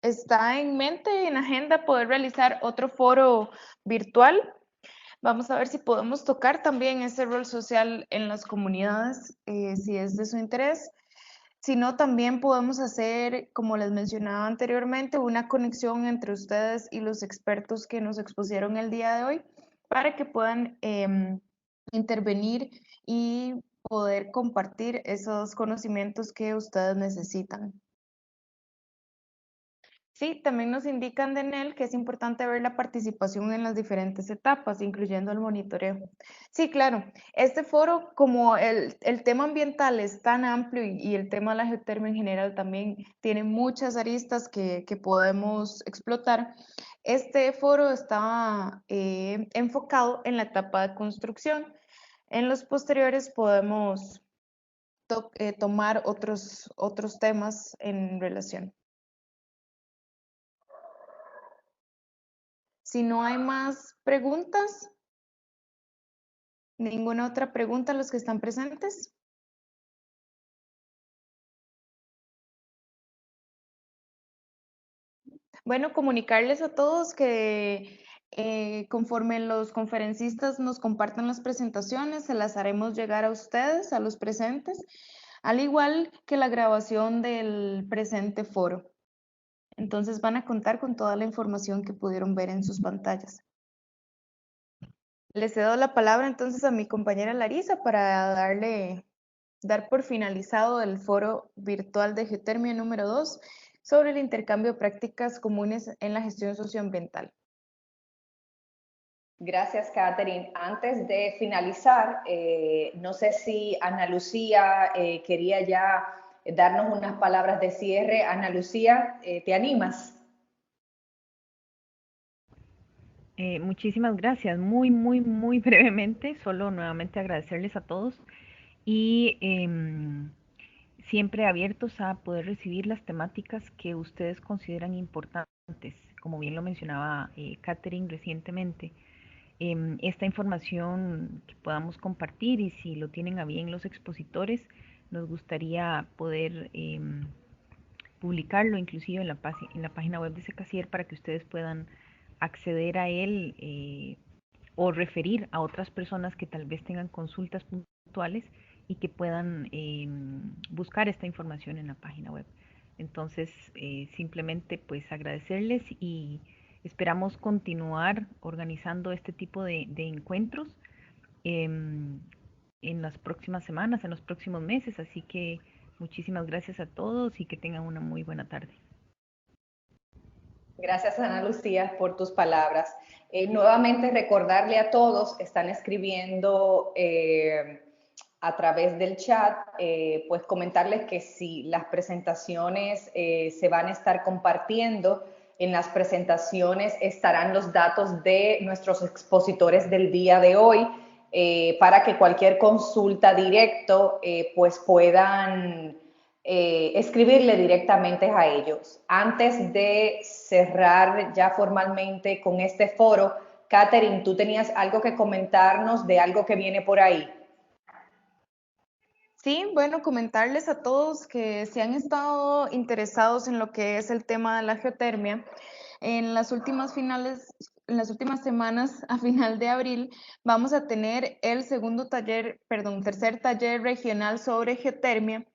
está en mente, en agenda, poder realizar otro foro virtual. Vamos a ver si podemos tocar también ese rol social en las comunidades, si es de su interés. Si no, también podemos hacer, como les mencionaba anteriormente, una conexión entre ustedes y los expertos que nos expusieron el día de hoy para que puedan intervenir y poder compartir esos conocimientos que ustedes necesitan. Sí, también nos indican de Enel que es importante ver la participación en las diferentes etapas, incluyendo el monitoreo. Sí, claro, este foro, como el tema ambiental es tan amplio y el tema de la geotermia en general también tiene muchas aristas que podemos explotar, este foro está enfocado en la etapa de construcción. En los posteriores podemos tomar otros temas en relación. Si no hay más preguntas, ninguna otra pregunta a los que están presentes. Bueno, comunicarles a todos que conforme los conferencistas nos compartan las presentaciones, se las haremos llegar a ustedes, a los presentes, al igual que la grabación del presente foro. Entonces van a contar con toda la información que pudieron ver en sus pantallas. Le cedo la palabra entonces a mi compañera Larisa para dar por finalizado el foro virtual de Geotermia número 2 sobre el intercambio de prácticas comunes en la gestión socioambiental. Gracias, Catherine. Antes de finalizar, no sé si Ana Lucía quería ya darnos unas palabras de cierre. Ana Lucía, ¿te animas? Muchísimas gracias. Muy brevemente, solo nuevamente agradecerles a todos y siempre abiertos a poder recibir las temáticas que ustedes consideran importantes, como bien lo mencionaba Catherine recientemente. Esta información que podamos compartir y si lo tienen a bien los expositores, nos gustaría poder publicarlo inclusive en la página web de Secasier para que ustedes puedan acceder a él o referir a otras personas que tal vez tengan consultas puntuales y que puedan buscar esta información en la página web. Entonces, simplemente pues agradecerles y esperamos continuar organizando este tipo de encuentros en las próximas semanas, en los próximos meses, así que muchísimas gracias a todos y que tengan una muy buena tarde. Gracias, Ana Lucía, por tus palabras. Nuevamente recordarle a todos, están escribiendo a través del chat, pues comentarles que si las presentaciones se van a estar compartiendo, en las presentaciones estarán los datos de nuestros expositores del día de hoy, para que cualquier consulta directo pues puedan escribirle directamente a ellos. Antes de cerrar ya formalmente con este foro, Catherine, tú tenías algo que comentarnos de algo que viene por ahí. Sí, bueno, comentarles a todos que si han estado interesados en lo que es el tema de la geotermia, en las últimas semanas, a final de abril, vamos a tener el tercer taller regional sobre geotermia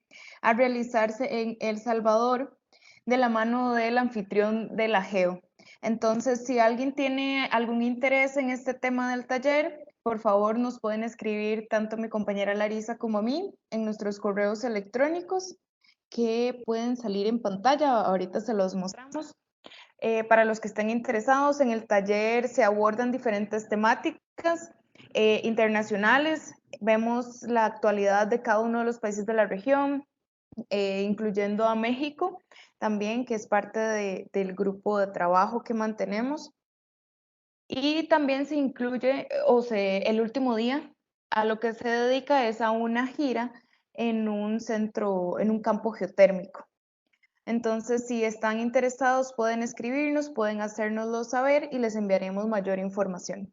a realizarse en El Salvador de la mano del anfitrión de la GEO. Entonces, si alguien tiene algún interés en este tema del taller, por favor nos pueden escribir tanto a mi compañera Larisa como a mí en nuestros correos electrónicos que pueden salir en pantalla. Ahorita se los mostramos. Para los que estén interesados, en el taller se abordan diferentes temáticas internacionales. Vemos la actualidad de cada uno de los países de la región, incluyendo a México también, que es parte del grupo de trabajo que mantenemos. Y también se incluye, el último día, a lo que se dedica es a una gira en un campo geotérmico. Entonces, si están interesados, pueden escribirnos, pueden hacérnoslo saber y les enviaremos mayor información.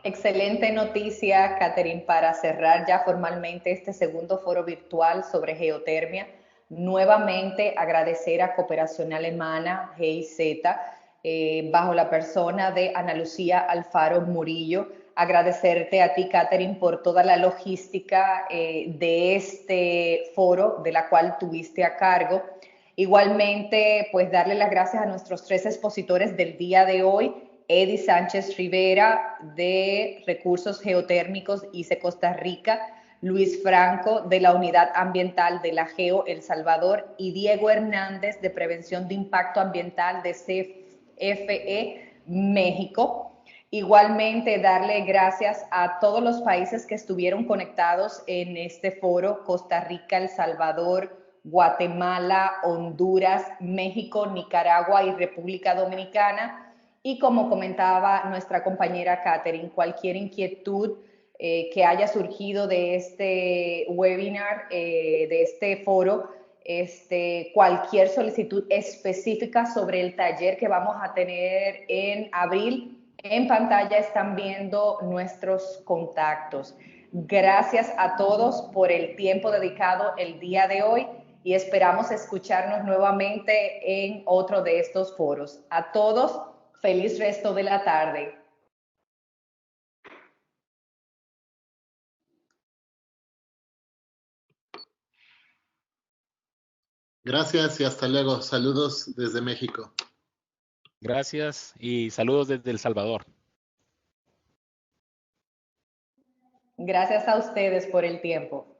Excelente noticia, Catherine, para cerrar ya formalmente este segundo foro virtual sobre geotermia. Nuevamente agradecer a Cooperación Alemana, GIZ, bajo la persona de Ana Lucía Alfaro Murillo. Agradecerte a ti, Catherine, por toda la logística de este foro, de la cual tuviste a cargo. Igualmente, pues darle las gracias a nuestros 3 expositores del día de hoy, Eddie Sánchez Rivera de Recursos Geotérmicos ICE Costa Rica, Luis Franco de la Unidad Ambiental de la GEO El Salvador y Diego Hernández de Prevención de Impacto Ambiental de CFE México. Igualmente darle gracias a todos los países que estuvieron conectados en este foro: Costa Rica, El Salvador, Guatemala, Honduras, México, Nicaragua y República Dominicana. Y como comentaba nuestra compañera Catherine, cualquier inquietud que haya surgido de este webinar, de este foro, cualquier solicitud específica sobre el taller que vamos a tener en abril, en pantalla están viendo nuestros contactos. Gracias a todos por el tiempo dedicado el día de hoy y esperamos escucharnos nuevamente en otro de estos foros. A todos, feliz resto de la tarde. Gracias y hasta luego. Saludos desde México. Gracias y saludos desde El Salvador. Gracias a ustedes por el tiempo.